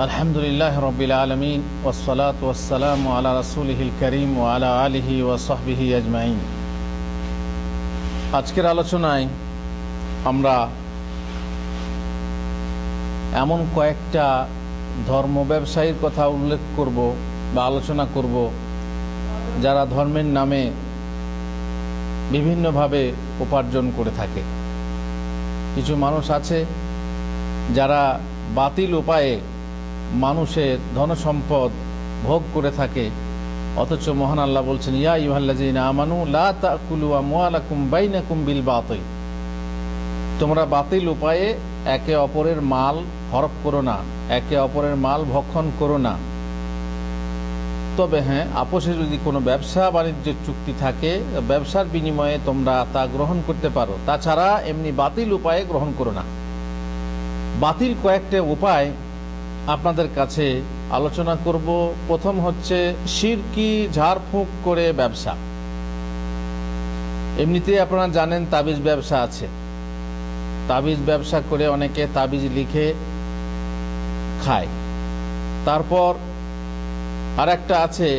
আলহামদুলিল্লাহ রাব্বিল আলামিন ওয়াসসালাতু ওয়াসসালামু আলা রাসূলিহিল কারীম ওয়া আলা আলিহি ওয়া সাহবিহি আজমাইন। আজকের আলোচনায় আমরা এমন কয়েকটা ধর্ম ব্যবসায়ীর কথা উল্লেখ করব বা আলোচনা করব যারা ধর্মের নামে বিভিন্নভাবে উপার্জন করে থাকে। কিছু মানুষ আছে যারা বাতিল উপায়ে মানুষের ধনসম্পদ ভোগ করে থাকে, অথচ মহান আল্লাহ বলছেন, ইয়া আইয়ুহাল্লাযীনা আমানু লা তাকুলু আমওয়ালাকুম বাইনাকুম বিল বাতিল, তোমরা বাতিল উপায়ে একে অপরের মাল হরপ করো না, একে অপরের মাল ভক্ষণ করো না। তবে হ্যাঁ, আপোষে যদি কোনো ব্যবসা বাণিজ্যের চুক্তি থাকে, ব্যবসার বিনিময়ে তোমরা তা গ্রহণ করতে পারো, তাছাড়া এমনি বাতিল উপায়ে গ্রহণ করো না। বাতিল কয়েকটা উপায় আপনাদের কাছে আলোচনা করব। প্রথম হচ্ছে শিরকি ঝাড়ফুঁক করে ব্যবসা। এমনিতে আপনারা জানেন তাবিজ ব্যবসা আছে, তাবিজ ব্যবসা করে অনেকে তাবিজ লিখে খায়। তারপর আর একটা আছে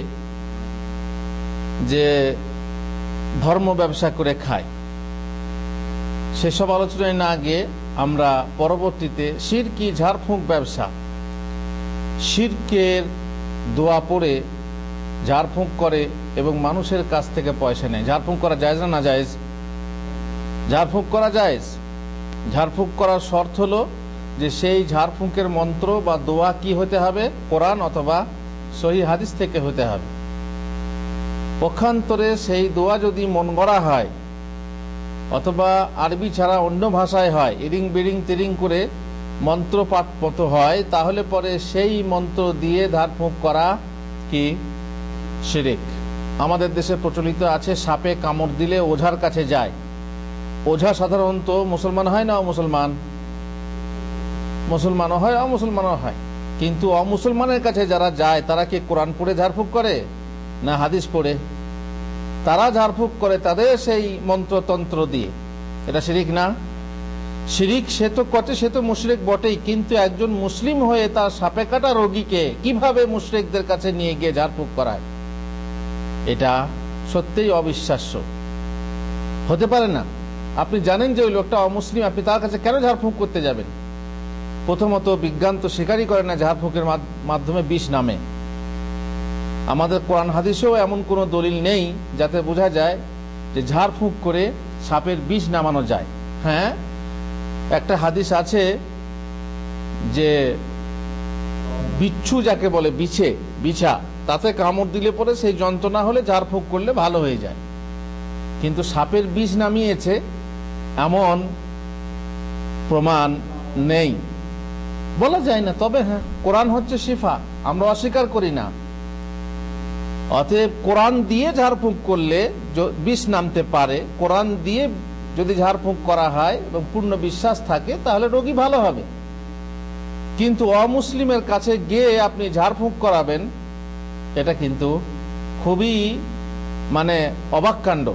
যে ধর্ম ব্যবসা করে খায়। সেসব আলোচনায় না গিয়ে আমরা পরবর্তীতে শিরকি ঝাড়ফুঁক ব্যবসা, শিরকের দোয়া পড়ে ঝাড়ফুঁক করে এবং মানুষের কাছ থেকে পয়সা নেয়। ঝাড়ফুঁক করা জায়েজ না জায়েজ? ঝাড়ফুঁক করা জায়েজ। ঝাড়ফুঁক করার শর্ত হলো যে সেই ঝাড়ফুঁকের মন্ত্র বা দোয়া কি হতে হবে? কোরআন অথবা সহিহ হাদিস থেকে হতে হবে। পক্ষান্তরে সেই দোয়া যদি মন গড়া হয় অথবা আরবি ছাড়া অন্য ভাষায় হয়, ইরিং বিরিং তিরিং করে মন্ত্র পাঠ মতো হয়, তাহলে পরে সেই মন্ত্র দিয়ে ঝাড়ফুঁক করা কি শিরক। আমাদের দেশে প্রচলিত আছে, সাপে কামড় দিলে ওঝার কাছে যায়। ওঝা সাধারণত মুসলমান হয় না অমুসলমান? মুসলমানও হয়, অমুসলমানও হয়। কিন্তু অমুসলমানের কাছে যারা যায় তারা কি কোরআন পড়ে ঝাড়ফুঁক করে না হাদিস পড়ে? তারা ঝাড়ফুঁক করে তাদের সেই মন্ত্রতন্ত্র দিয়ে। এটা শিরিক না? শিরিক সে তো কটে, সে তো মুশরিক বটেই, কিন্তু একজন মুসলিম হয়ে তার সাপে কাটা রোগীকে কিভাবে মুশরিকদের কাছে নিয়ে গিয়ে ঝাড়ফুঁক করায়, এটা সত্যিই অবিশ্বাস্য। হতে পারে না। আপনি জানেন যে ওই লোকটা অমুসলিম, আপনি তার কাছে কেন ঝাড়ফুঁক করতে যাবেন? প্রথমত বিজ্ঞান তো স্বীকারই করে না ঝাড়ফুঁকের মাধ্যমে বিষ নামে। আমাদের কোরআন হাদিসেও এমন কোনো দলিল নেই যাতে বোঝা যায় যে ঝাড়ফুঁক করে সাপের বিষ নামানো যায়। হ্যাঁ, একটা হাদিস আছে যে বিচ্ছু যাকে বলে, বিছা, তাতে কামড় দিলে পরে সেই যন্ত্রণা হলে ঝাড়ফুঁক করলে ভালো হয়ে যায়। কিন্তু সাপের বিষ নামিয়েছে এমন প্রমাণ নেই, বলা যায় না। তবে হ্যাঁ, কোরআন হচ্ছে শিফা, আমরা অস্বীকার করি না। অতএব কোরআন দিয়ে ঝাড়ফুঁক করলে বিষ নামতে পারে। কোরআন দিয়ে যদি ঝাড়ফুঁক করা হয় এবং পূর্ণ বিশ্বাস থাকে তাহলে রোগী ভালো হবে। কিন্তু অমুসলিমের কাছে গিয়ে আপনি ঝাড়ফুঁক করাবেন, এটা কিন্তু খুবই অবাক কাণ্ড।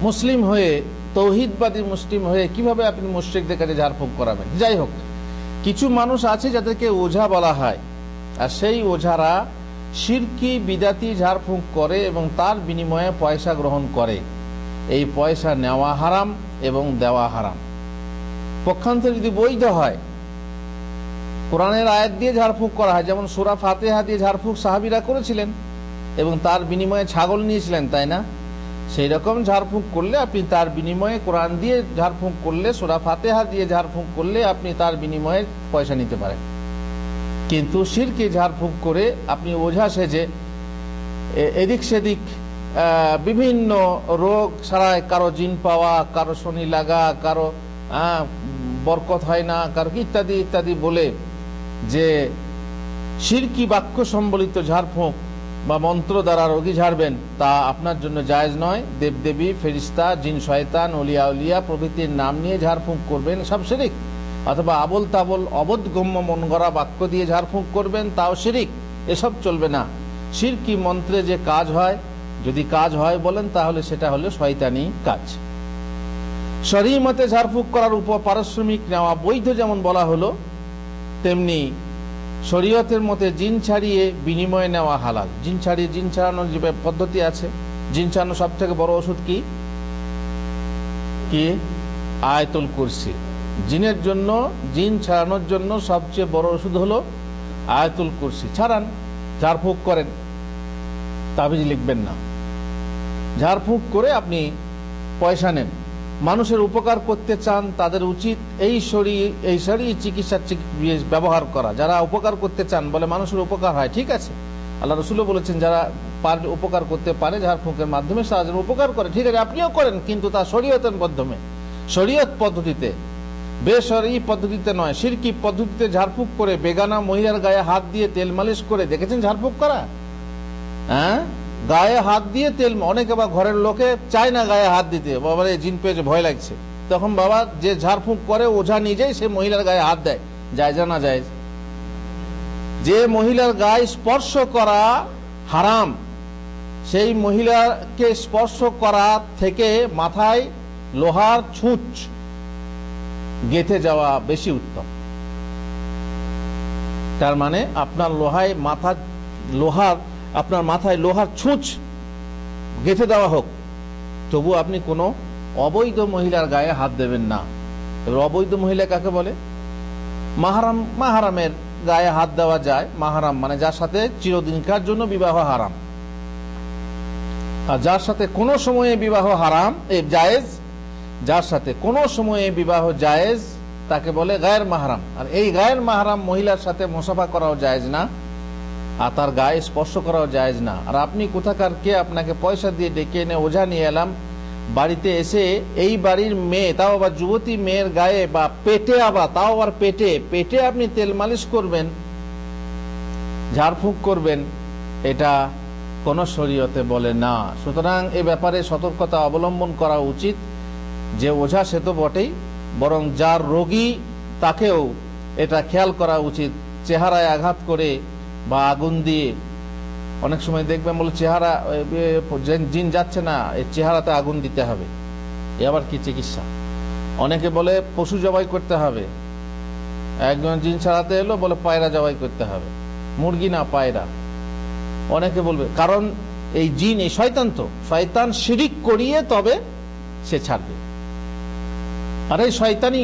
মুসলিম হয়ে, তৌহিদবাদী মুসলিম হয়ে কিভাবে আপনি মুশরিকদের কাছে ঝাড়ফুঁক করাবেন? যাই হোক, কিছু মানুষ আছে যাদেরকে ওঝা বলা হয়, আর সেই ওঝারা শিরকি বিদাতি ঝাড়ফুঁক করে এবং তার বিনিময়ে পয়সা গ্রহণ করে। এই পয়সা নেওয়া হারাম এবং দেওয়া হারাম। পক্ষান্তরে যদি বৈধ হয়, কোরআনের আয়াত দিয়ে ঝাড়ফুঁক করা হয়, যেমন সূরা ফাতিহা দিয়ে ঝাড়ফুঁক সাহাবীরা করেছিলেন এবং তার বিনিময়ে ছাগল নিয়েছিলেন, তাই না? সেই রকম ঝাড়ফুঁক করলে আপনি তার বিনিময়ে, কোরআন দিয়ে ঝাড়ফুঁক করলে, সূরা ফাতিহা দিয়ে ঝাড়ফুঁক করলে আপনি তার বিনিময়ে পয়সা নিতে পারেন। কিন্তু শিরকে ঝাড়ফুঁক করে আপনি ওঝা সেজে এদিক সেদিক বিভিন্ন রোগ সারায়, কারো জিন পাওয়া, কারো শনি লাগা, কারো বরকত হয় না, কারো ইত্যাদি ইত্যাদি বলে যে শিরকি বাক্য সম্বলিত ঝাড়ফুঁক বা মন্ত্র দ্বারা রোগী ঝাড়বেন, তা আপনার জন্য জায়েজ নয়। দেবদেবী, ফেরেশতা, জিন, শয়তান, ওলিয়া উলিয়া প্রভৃতির নাম নিয়ে ঝাড়ফুঁক করবেন, সব শিরিক। অথবা আবল তাবল অবোধগম্য মন গড়া বাক্য দিয়ে ঝাড়ফুঁক করবেন, তাও শিরিক। এসব চলবে না। শিরকি মন্ত্রে যে কাজ হয়, যদি কাজ হয় বলেন, তাহলে সেটা হলো শয়তানি কাজ। শরঈ মতে ঝাড়ফুঁক করার উপর পারিশ্রমিক নেওয়া বৈধ যেমন বলা হলো, তেমনি শরীয়তের মতে জিন ছাড়িয়ে বিনিময়ে নেওয়া হালাল। জিন ছাড়িয়ে, জিন ছাড়ানোর যে পদ্ধতি আছে, জিন ছাড়ানোর সব থেকে বড় ওষুধ কি? আয়াতুল কুরসি। জিনের জন্য, জিন ছাড়ানোর জন্য সবচেয়ে বড় ওষুধ হলো আয়াতুল কুরসি। ছাড়ান, ঝাড়ফুঁক করেন, তাবিজ লিখবেন না। ঝাড়ফুঁক করে আপনি পয়সা নেন। মানুষের উপকার করতে চান, তাদের উচিত এই শরীর চিকিৎসার ব্যবহার করা। যারা উপকার করতে চান, বলে মানুষের উপকার হয়, ঠিক আছে, আল্লাহ রসুলও বলেছেন যারা উপকার করতে পারে ঝাড়ফুঁকের মাধ্যমে তারা যেন উপকার করে, ঠিক আছে, আপনিও করেন, কিন্তু তা শরীয়তের মাধ্যমে, শরীয়ত পদ্ধতিতে, বেশরঈ পদ্ধতিতে নয়। শিরকি পদ্ধতিতে ঝাড়ফুঁক করে বেগানা মহিলার গায়ে হাত দিয়ে তেল মালিশ করে দেখেছেন ঝাড়ফুঁক করা? হ্যাঁ, গায়ে হাত দিয়ে তেল, অনেকে বা ঘরের লোকে চায় না গায়ে হাত দিতে, বাবা জিন পেয়েছে, ভয় লাগছে, তখন বাবা যে ঝাড়ফুঁক করে ওঝা নিজেই সে মহিলার গায়ে হাত দেয়। জায়েজ না জায়েজ? যে মহিলার গায়ে স্পর্শ করা হারাম, সেই মহিলাকে স্পর্শ করা থেকে মাথায় লোহার ছুঁচ গেঁথে যাওয়া বেশি উত্তম। তার মানে আপনার আপনার মাথায় লোহার ছুঁচ গেঁথে দেওয়া হোক, তবু আপনি কোনো অবৈধ মহিলার গায়ে হাত দেবেন না। এবার অবৈধ মহিলা কাকে বলে? মাহারামের গায়ে হাত দেওয়া যায়। মাহারাম মানে যার সাথে চিরদিনকার জন্য বিবাহ হারাম, আর যার সাথে কোনো সময়ে বিবাহ হারাম জায়েজ, যার সাথে কোনো সময়ে বিবাহ জায়েজ তাকে বলে গায়ের মাহারাম। আর এই গায়ের মাহারাম মহিলার সাথে মুসাফা করাও জায়েজ না, আর তার গায়ে স্পর্শ করাও জায়েজ না। আর আপনি কোথাকার কে আপনাকে পয়সা দিয়ে ডেকে এনে ওঝা নিয়ে এলাম, বাড়িতে এসে এই বাড়ির মেয়ে, তাও আবার যুবতী মেয়ের গায়ে বা পেটে, আবার তাও আবার পেটে আপনি তেল মালিশ করবেন, ঝাড়ফুঁক করবেন, এটা কোন শরীয়তে বলে না। সুতরাং এ ব্যাপারে সতর্কতা অবলম্বন করা উচিত। যে ওঝা সে তো বটেই, বরং যার রোগী তাকেও এটা খেয়াল করা উচিত। চেহারায় আঘাত করে বা আগুন দিয়ে, অনেক সময় দেখবেন বলে চেহারা জিন যাচ্ছে না, এই চেহারাতে আগুন দিতে হবে, এ আবার কি চিকিৎসা? অনেকে বলে পশু জবাই করতে হবে, একজন জিন ছাড়াতে এলো বলে পায়রা জবাই করতে হবে, মুরগি না পায়রা। অনেকে বলবে কারণ এই জিন, এই শয়তান, তো শয়তান শিরিক করিয়ে তবে সে ছাড়বে। আর এই শয়তানি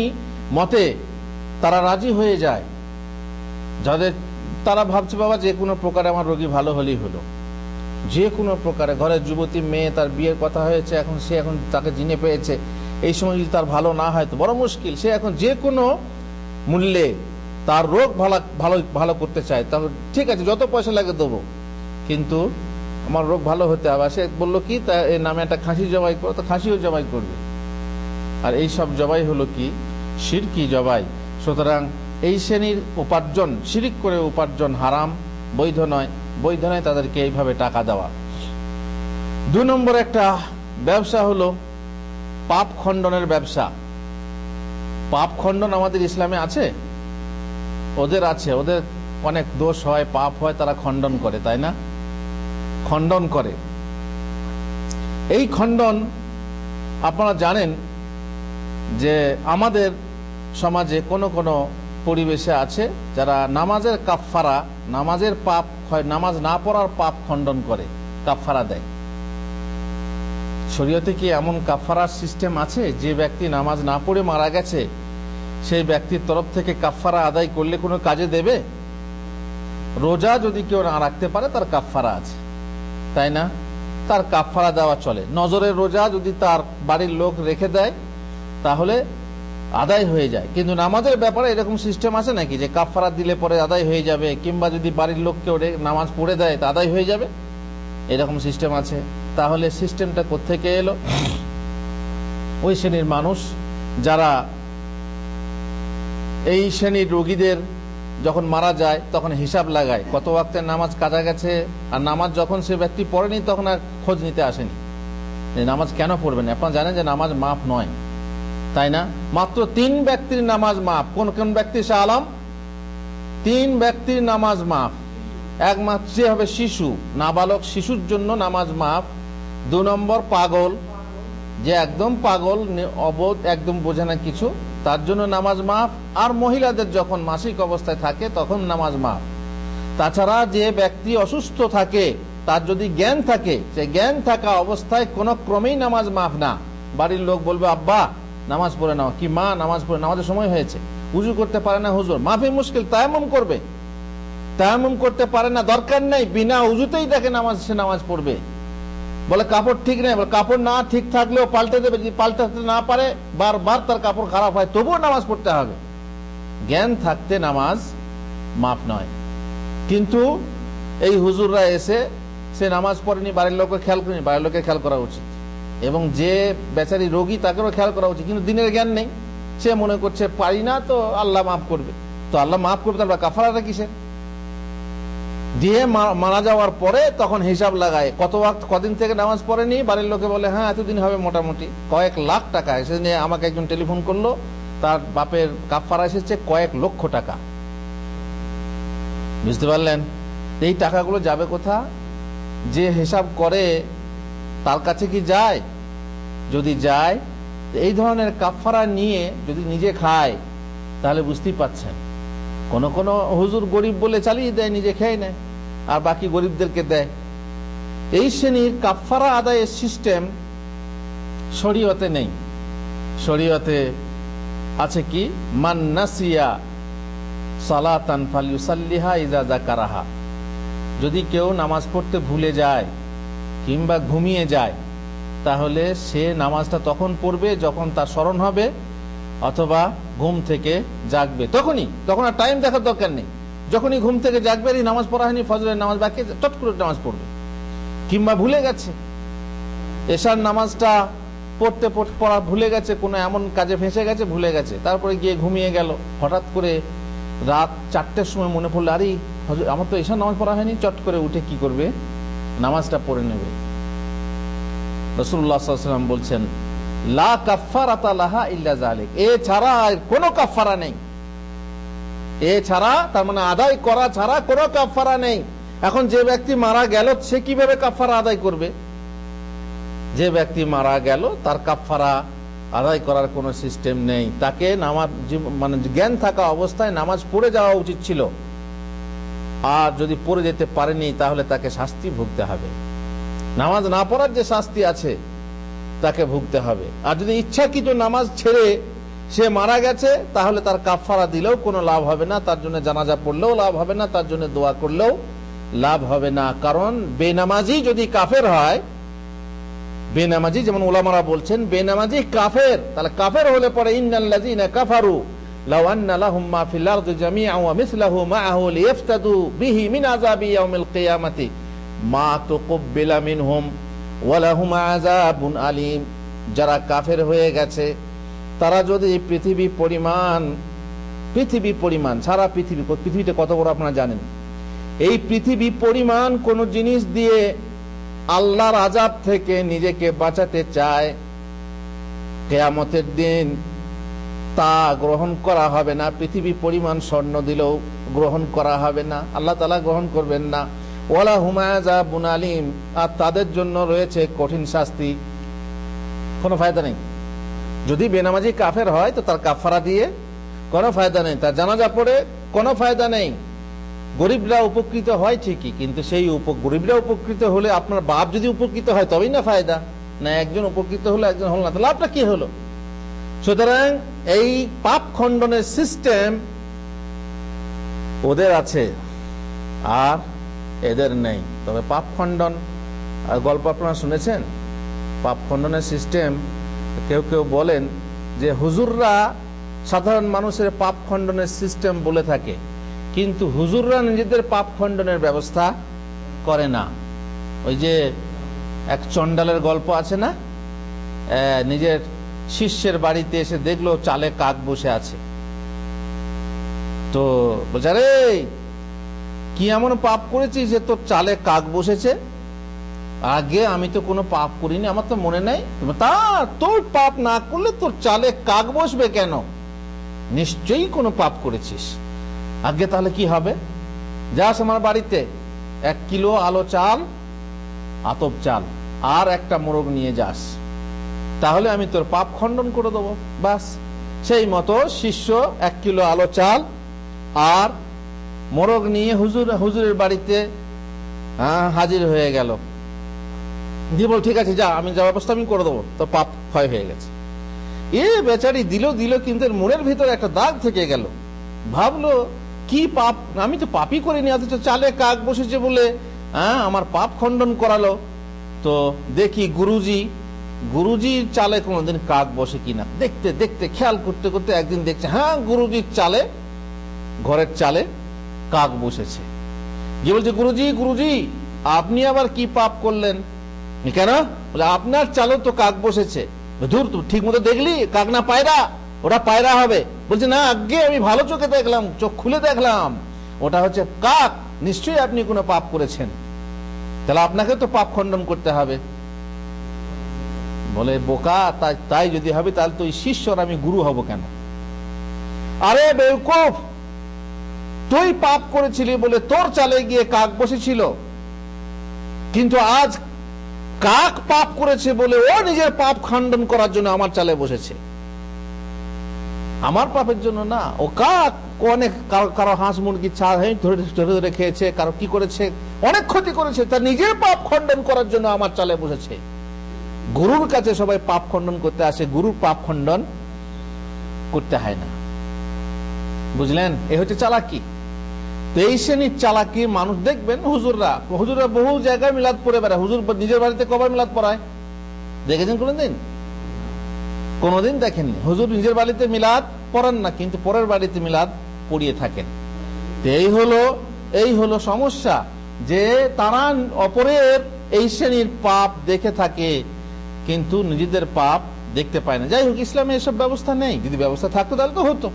মতে তারা রাজি হয়ে যায়, যাদের তারা ভাবছে বাবা যে কোনো প্রকারে আমার রোগী ভালো হলেই হলো, যে কোনো প্রকারে। ঘরের যুবতী মেয়ে, তার বিয়ের কথা হয়েছে, এখন তাকে জিনে পেয়েছে, এই সময় যদি তার ভালো না হয় তো বড় মুশকিল। সে এখন যে কোনো মূল্যে তার রোগ ভালো করতে চায়, তাহলে ঠিক আছে যত পয়সা লাগে দেবো, কিন্তু আমার রোগ ভালো হতে হবে। সে বললো কি, তা এর নামে একটা খাসি জবাই করো, তো খাসিও জবাই করবে। আর এই সব জবাই হলো কি? শিরকি জবাই। সুতরাং এই শ্রেণীর উপার্জন, শিরিক করে উপার্জন হারাম, বৈধ নয়। বৈধ নয় তাদেরকে এইভাবে টাকা দেওয়া। 2 নম্বর একটা ব্যবসা হলো পাপ খণ্ডনের ব্যবসা। পাপ খণ্ডন আমাদের ইসলামে আছে? ওদের আছে, ওদের অনেক দোষ হয়, পাপ হয়, তারা খণ্ডন করে, তাই না? খণ্ডন করে। এই খণ্ডন আপনারা জানেন যে আমাদের সমাজে কোন কোন পরিবেশে আছে যারা নামাজের কাফফারা, নামাজের পাপ, নামাজ না পড়ার পাপ খণ্ডন করে, কাফফারা দেয়। শরীয়তে কি এমন কাফফারার সিস্টেম আছে? যে ব্যক্তি নামাজ না পড়ে মারা গেছে, সেই ব্যক্তির তরফ থেকে কাফফারা আদায় করলে কোনো কাজে দেবে? রোজা যদি কেউ না রাখতে পারে তার কাফফারা আছে, তাই না? তার কাফফারা দেওয়া চলে। নজরের রোজা যদি তার বাড়ির লোক রেখে দেয় তাহলে আদায় হয়ে যায়। কিন্তু নামাজের ব্যাপারে এরকম সিস্টেম আছে নাকি যে কাফফারা দিলে পরে আদায় হয়ে যাবে, কিংবা যদি বাড়ির লোক কেউ নামাজ পড়ে দেয় তা আদায় হয়ে যাবে? এরকম সিস্টেম আছে। তাহলে সিস্টেমটা কোত্থেকে এলো? ওই শ্রেণীর মানুষ যারা এই শ্রেণীর রোগীদের যখন মারা যায় তখন হিসাব লাগায় কত ওয়াক্তের নামাজ কাজা গেছে, আর নামাজ যখন সে ব্যক্তি পড়েনি তখন আর খোঁজ নিতে আসেনি নামাজ কেন পড়বেন। আপনারা জানেন যে নামাজ মাফ নয়, তাই না? মাত্র 3 ব্যক্তির নামাজ মাফ। কোন কোন ব্যক্তি? শাহ আলম, 3 ব্যক্তির নামাজ মাফ। একমাত্র হবে শিশু, নাবালক শিশুর জন্য নামাজ মাফ। 2 নম্বর পাগল, যে একদম পাগল অবোধ, একদম বোঝে না কিছু, তার জন্য নামাজ মাফ। আর মহিলাদের যখন মাসিক অবস্থায় থাকে তখন নামাজ মাফ। তাছাড়া যে ব্যক্তি অসুস্থ থাকে, তার যদি জ্ঞান থাকে, সে জ্ঞান থাকা অবস্থায় কোনো ক্রমেই নামাজ মাফ না। বাড়ির লোক বলবে, আব্বা নামাজ পড়ে নাও, কি মা নামাজ পড়ে, নামাজের সময় হয়েছে, উজু করতে পারে না হুজুর, মাফি মুশকিল, তায়াম্মুম করবে। তায়াম্মুম করতে পারে না, দরকার নেই, বিনা উজুতেই দেখে সে নামাজ পড়বে। বলে কাপড় ঠিক নেই, বলে কাপড় না ঠিক থাকলেও পাল্টে দেবে, যদি পাল্টাতে না পারে, বারবার তার কাপড় খারাপ হয়, তবুও নামাজ পড়তে হবে। জ্ঞান থাকতে নামাজ মাফ নয়। কিন্তু এই হুজুররা এসে সে নামাজ পড়েনি, বাড়ির লোককে খেয়াল করেনি, বাড়ির লোকের খেয়াল করা উচিত। এবং যে বেচারি রোগী তাকেও খেয়াল করা উচিত, কিন্তু দিনের জ্ঞান নেই, সে মনে করছে পারি না তো আল্লাহ মাফ করবে। তো আল্লাহ মাফ করবে, তারপর কাফারাটা কিসের? দিয়ে মারা যাওয়ার পরে তখন হিসাব লাগায় কদিন থেকে নামাজ পড়েনি। বাড়ির লোকে বলে হ্যাঁ এতদিন হবে মোটামুটি, কয়েক লাখ টাকা। সেদিন আমাকে একজন টেলিফোন করলো, তার বাপের কাফারা এসেছে কয়েক লক্ষ টাকা। বুঝতে পারলেন? এই টাকাগুলো যাবে কোথা? যে হিসাব করে তার কাছে কি যায়? যদি যায়, এই ধরনের কাফারা নিয়ে যদি নিজে খায়, তাহলে বুঝতেই পাচ্ছেন কোন কোন হুজুর গরিব বলে চালিয়ে দেয়, নিজে খেয়ে নেয়, আর বাকি গরিবদেরকে দেয়। এই শ্রেণীর কাফারা আদায়ের সিস্টেম শরীয়তে নেই। শরীয়তে আছে কি, মান নাসিয়া সালাতান ফালইউসাল্লিহা ইযা যাকারাহা। যদি কেউ নামাজ পড়তে ভুলে যায় কিংবা ঘুমিয়ে যায়, তাহলে সে নামাজটা তখন পড়বে যখন তার স্মরণ হবে, অথবা ঘুম থেকে জাগবে তখন আর টাইম দেখার দরকার নেই। যখনই ঘুম থেকে জাগবে, এই নামাজ পড়া হয়নি, ফজরের নামাজ বাকি, চট করে নামাজ পড়বে। কিংবা ভুলে গেছে, এশার নামাজটা পড়া ভুলে গেছে, কোনো এমন কাজে ফেঁসে গেছে, ভুলে গেছে, তারপরে গিয়ে ঘুমিয়ে গেল। হঠাৎ করে রাত 4টের সময় মনে পড়লো, আরে আমার তো এশার নামাজ পড়া হয়নি, চট করে উঠে কি করবে, নামাজটা পড়ে নেবে। রাসূলুল্লাহ সাল্লাল্লাহু আলাইহি ওয়াসাল্লাম বলছেন, লা কাফারাতা লাহা ইল্লা যালিক, এছাড়া আর কোনো কাফারা নেই। এছাড়া তার মানে আদায় করা ছাড়া কোনো কাফারা নেই। এখন যে ব্যক্তি মারা গেল, সে কিভাবে কাফারা আদায় করবে? যে ব্যক্তি মারা গেল, তার কাফারা আদায় করার কোনো সিস্টেম নেই। তাকে নামাজ, মানে জ্ঞান থাকা অবস্থায় নামাজ পড়ে যাওয়া উচিত ছিল, আর যদি পড়ে যেতে পারেনি তাহলে তাকে শাস্তি ভুগতে হবে। নামাজ না পড়ার যে শাস্তি আছে তাকে ভুগতে হবে। আর যদি ইচ্ছাকৃত নামাজ ছেড়ে সে মারা গেছে, তাহলে তার কাফারা দিলেও কোনো লাভ হবে না, তার জন্য জানাজা পড়লেও লাভ হবে না, তার জন্য দোয়া করলেও লাভ হবে না। কারণ বেনামাজি যদি কাফের হয়, বেনামাজি, যেমন উলামারা বলছেন বেনামাজি কাফের, তাহলে কাফের হলে পরে ইন্নাল্লাযীনা কাফারু লাউ আন্না লাহুম মা ফিল আরদি জামিআন ওয়া মিসলাহু মাআহু লিয়াফতাদু বিহি মিন আযাবি ইয়াউমিল কিয়ামাতি মা তুকব্বিলা মিনহুম ওয়া লাহুম আযাবুন আলীম। যারা কাফের হয়ে গেছে, তারা যদি পৃথিবী পরিমাণ সারা পৃথিবীটা কত বড় আপনারা জানেন, এই পৃথিবী পরিমাণ কোন জিনিস দিয়ে আল্লাহর আযাব থেকে নিজেকে বাঁচাতে চায়, কিয়ামতের দিন তা গ্রহণ করা হবে না। পৃথিবী পরিমাণ স্বর্ণ দিলেও গ্রহণ করা হবে না, আল্লাহ তাআলা গ্রহণ করবেন না। ওয়ালা হুম আযাবুন আলীম, আর তাদের জন্য রয়েছে কঠিন শাস্তি। কোনো ফায়দা নেই। যদি বেনামাজি কাফের হয়, তো তার কাফারা দিয়ে কোনো ফায়দা নেই, তার জানাজা পড়ে কোনো ফায়দা নেই। গরিবরা উপকৃত হয় ঠিকই, কিন্তু সেই গরিবরা উপকৃত হলে, আপনার বাপ যদি উপকৃত হয় তবেই না ফায়দা, না একজন উপকৃত হলো একজন হল না, তাহলে লাভটা কি হলো? সুতরাং এই পাপ খণ্ডনের সিস্টেম ওদের আছে আর এদের নেই। তবে পাপ খণ্ডন গল্প আপনারা শুনেছেন, পাপ খণ্ডনের সিস্টেম কেউ কেউ বলেন যে হুজুররা সাধারণ মানুষের পাপ খণ্ডনের সিস্টেম বলে থাকে, কিন্তু হুজুররা নিজেদের পাপ খণ্ডনের ব্যবস্থা করে না। ওই যে এক চন্ডালের গল্প আছে না, নিজের শিষ্যের বাড়িতে এসে দেখলো চালে কাক বসে আছে, তো বলছে আরে কি এমন পাপ করেছিস যে তোর চালে কাক বসেছে? আগে আমি তো কোনো পাপ করিনি, আমার তো মনে নাই। তা তোর পাপ না করলে তোর চালে কাক বসবে কেন? নিশ্চয়ই কোনো পাপ করেছিস। আগে তাহলে কি হবে? যাস আমার বাড়িতে 1 কিলো আলো চাল, আতপ চাল আর একটা মোরগ নিয়ে যাস, তাহলে আমি তোর পাপ খণ্ডন করে দেবো। বাস সেই মতো শিষ্য 1 কিলো আলো চাল আর মোরগ নিয়ে হুজুরের বাড়িতে হাজির হয়ে গেল। দিয়ে বল, ঠিক আছে যা, আমি যা ব্যবস্থা আমি করে দেবো, তোর পাপ ক্ষয় হয়ে গেছে। এ বেচারি দিল কিন্তু মনের ভিতরে একটা দাগ থেকে গেল। ভাবলো কি পাপ, আমি তো পাপই করিনি, অথচ চালে কাক বসেছে বলে আমার পাপ খণ্ডন করালো। তো দেখি গুরুজির চালে কোনোদিন কাক বসে কিনা দেখতে দেখতে খেয়াল করতে করতে একদিন দেখছে, হ্যাঁ গুরুজির চালে, ঘরের চালে কাক বসেছে। যে বলছে, গুরুজি আপনি আবার কি পাপ করলেন? কেন? বলে, আপনার চালে তো কাক বসেছে। ধুর, ঠিক মতো দেখলি কাক না পায়রা? ওটা পায়রা হবে। বলছে, না আগে আমি ভালো চোখে দেখলাম, চোখ খুলে দেখলাম, ওটা হচ্ছে কাক। নিশ্চয়ই আপনি কোনো পাপ করেছেন, তাহলে আপনাকে তো পাপ খণ্ডন করতে হবে। বলে, বোকা, তাই যদি হবে তাহলে তো শিষ্যর আমি গুরু হব কেন? আরে বেওকুফ, তুই পাপ করেছিলি বলে তোর চালে গিয়ে কাক বসেছিল, কিন্তু আজ কাক পাপ করেছে বলে ও নিজের পাপ খণ্ডন করার জন্য আমার চালে বসেছে। আমার পাপের জন্য না, ও কাক অনেক কারো হাঁস মুরগি ধরে ধরে খেয়েছে, কারো কি করেছে, অনেক ক্ষতি করেছে, তার নিজের পাপ খণ্ডন করার জন্য আমার চালে বসেছে। গুরুর কাছে সবাই পাপ খণ্ডন করতে আসে, গুরুর পাপ খণ্ডন করতে হয় না। বুঝলেন? এ হচ্ছে চালাকি। তো এই শ্রেণীর চালাকি মানুষ দেখবেন হুজুররা বহু জায়গায় মিলাদ পড়ে বেড়ায়। হুজুর নিজের বাড়িতে কবার মিলাদ পড়ায় দেখেছেন কোনদিন? কোনদিন দেখেননি। হুজুর নিজের বাড়িতে মিলাদ পড়েন না, কিন্তু পরের বাড়িতে মিলাদ পড়িয়ে থাকেন। এই হলো সমস্যা, যে তারা অপরের এই শ্রেণীর পাপ দেখে থাকে কিন্তু নিজেদের পাপ দেখতে পায় না। যাই হোক, ইসলামে এসব ব্যবস্থা নেই। যদি ব্যবস্থা থাকতো তাহলে তো হতো।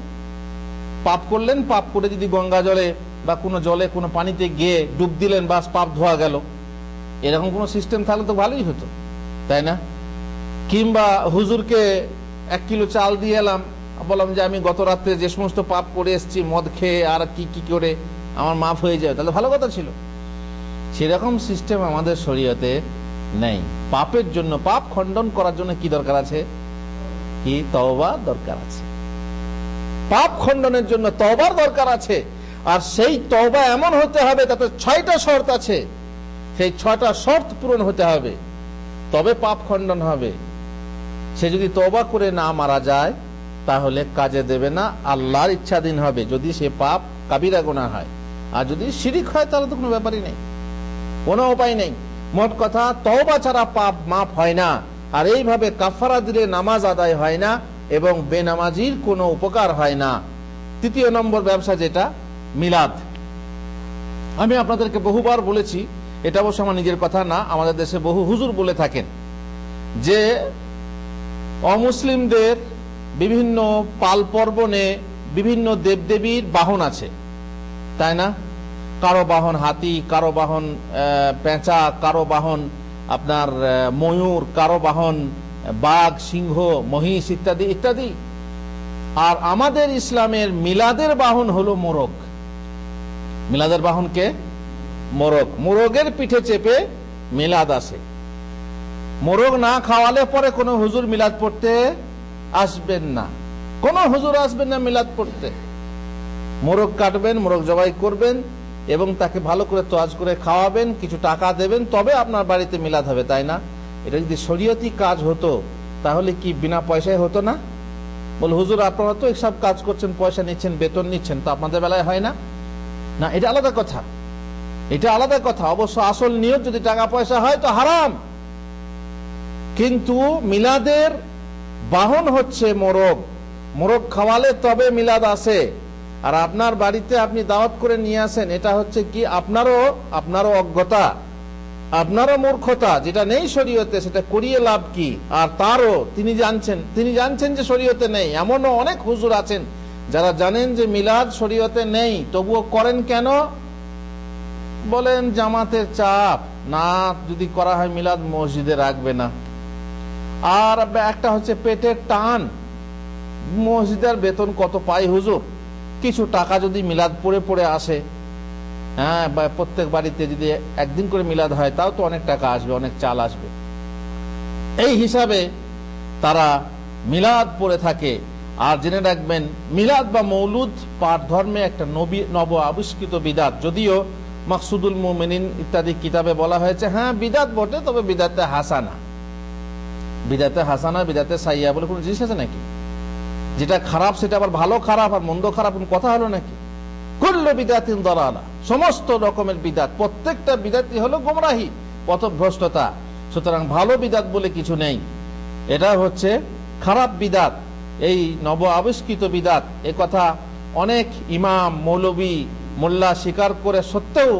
পাপ করলেন, পাপ করে যদি গঙ্গা জলে বা কোনো জলে কোনো পানিতে গিয়ে ডুব দিলেন, বাস পাপ ধোয়া গেল, এরকম কোনো সিস্টেম থাকলে তো ভালোই হতো, তাই না? কিংবা হুজুরকে 1 কিলো চাল দিয়ে এলাম, বললাম যে আমি গত রাত্রে যে সমস্ত পাপ করে এসেছি মদ খেয়ে আর কি করে আমার মাফ হয়ে যায়, তাহলে ভালো কথা ছিল। সেরকম সিস্টেম আমাদের শরীয়তে নেই। পাপের জন্য, পাপ খণ্ডন করার জন্য কি দরকার আছে? কি তওবা দরকার আছে। পাপ খণ্ডনের জন্য তওবার দরকার আছে। আর সেই তওবা এমন হতে হবে, তাতে 6টা শর্ত আছে, সেই 6টা শর্ত পূরণ হতে হবে, তবে পাপ খণ্ডন হবে। সে যদি তওবা করে না মারা যায় তাহলে কাজে দেবে না, আল্লাহর ইচ্ছাধীন হবে, যদি সে পাপ কাবিরা গুনাহ হয়। আর যদি শিরিক হয় তাহলে তো কোনো ব্যাপারই নেই, কোনো উপায় নেই। মোট কথা, তওবা ছাড়া পাপ মাফ হয় না। আর এইভাবে কাফারা দিলে নামাজ আদায় হয় না এবং বেনামাজির কোনো উপকার হয় না। 3 নম্বর ব্যবসা যেটা মিলাদ, আমি আপনাদেরকে বহুবার বলেছি, এটা অবশ্য আমার নিজের কথা না, আমাদের দেশে বহু হুজুর বলে থাকেন যে অমুসলিমদের বিভিন্ন পাল পর্বণে বিভিন্ন দেবদেবীর বাহন আছে, তাই না? কারো বাহন হাতি, কারো বাহন পেঁচা, কারো বাহন আপনার ময়ূর, কারো বাহন বাঘ, সিংহ, মহিষ ইত্যাদি ইত্যাদি। আর আমাদের ইসলামের মিলাদের বাহন হলো মোরগ। মিলাদের বাহন কে? মোরগ। মোরগের পিঠে চেপে মিলাদ আসে। মোরগ না খাওয়ালে পরে কোনো হুজুর মিলাদ পড়তে আসবেন না, কোনো হুজুর আসবেন না মিলাদ পড়তে। মোরগ কাটবেন, মোরগ জবাই করবেন এবং তাকে ভালো করে তোয়াজ করে খাওয়াবেন, কিছু টাকা দেবেন, তবে আপনার বাড়িতে মিলাদ হবে, তাই না? এটা যদি শরীয়তি কাজ হতো তাহলে কি বিনা পয়সায় হতো না? বল হুজুর আপনারা তো এসব কাজ করছেন, পয়সা নিচ্ছেন, বেতন নিচ্ছেন, তো আপনাদের বেলায় হয় না? না, এটা আলাদা কথা, এটা আলাদা কথা। অবশ্য আসল নিয়ত যদি টাকা পয়সা হয় তো হারাম, কিন্তু মিলাদের বাহন হচ্ছে মোরগ। মোরগ খাওয়ালে তবে মিলাদ আসে। আর আপনার বাড়িতে আপনি দাওয়াত করে নিয়ে আসেন, এটা হচ্ছে কি আপনারও অজ্ঞতা, আপনারও মূর্খতা, যেটা নেই শরীয়তে, সেটা করিয়ে লাভ কি? আর তারও তিনি জানছেন যে শরীয়তে নেই। এমনও অনেক হুজুর আছেন যারা জানেন যে মিলাদ শরীয়তে নেই, তবুও করেন কেন? বলেন জামাতের চাপ, না যদি করা হয় মিলাদ মসজিদে রাখবে না। আর একটা হচ্ছে পেটের টান, মসজিদের বেতন কত পাই হুজুর, কিছু টাকা যদি মিলাদ পড়ে আসে, হ্যাঁ, প্রত্যেক বাড়িতে যদি একদিন করে মিলাদ হয় তাও তো অনেক টাকা আসবে, অনেক চাল আসবে। এই হিসাবে তারা মিলাদ পড়ে থাকে। আর জেনে রাখবেন, মিলাদ বা মৌলুদ পাঠ ধর্মে একটা নব আবিষ্কৃত বিদাত। যদিও মাকসুদুল মুমিনিন ইত্যাদি কিতাবে বলা হয়েছে হ্যাঁ বিদাত বটে, তবে বিদাতে হাসানা, বিদাতে হাসানা বিদাতে সাইয়া বলে কোন জিনিস আছে নাকি? যেটা খারাপ সেটা আবার ভালো খারাপ আর মন্দ খারাপ কথা হলো নাকি? কুল্লু বিদাতিন দালালা, সমস্ত রকমের বিদাত, প্রত্যেকটা বিদাতই হলো গোমরাহি, পথভ্রষ্টতা। সুতরাং ভালো বিদাত বলে কিছু নেই, এটা হচ্ছে খারাপ বিদাত, এই নব আবিষ্কৃত বিদাত। এ কথা অনেক ইমাম মৌলবী মোল্লা স্বীকার করে সত্ত্বেও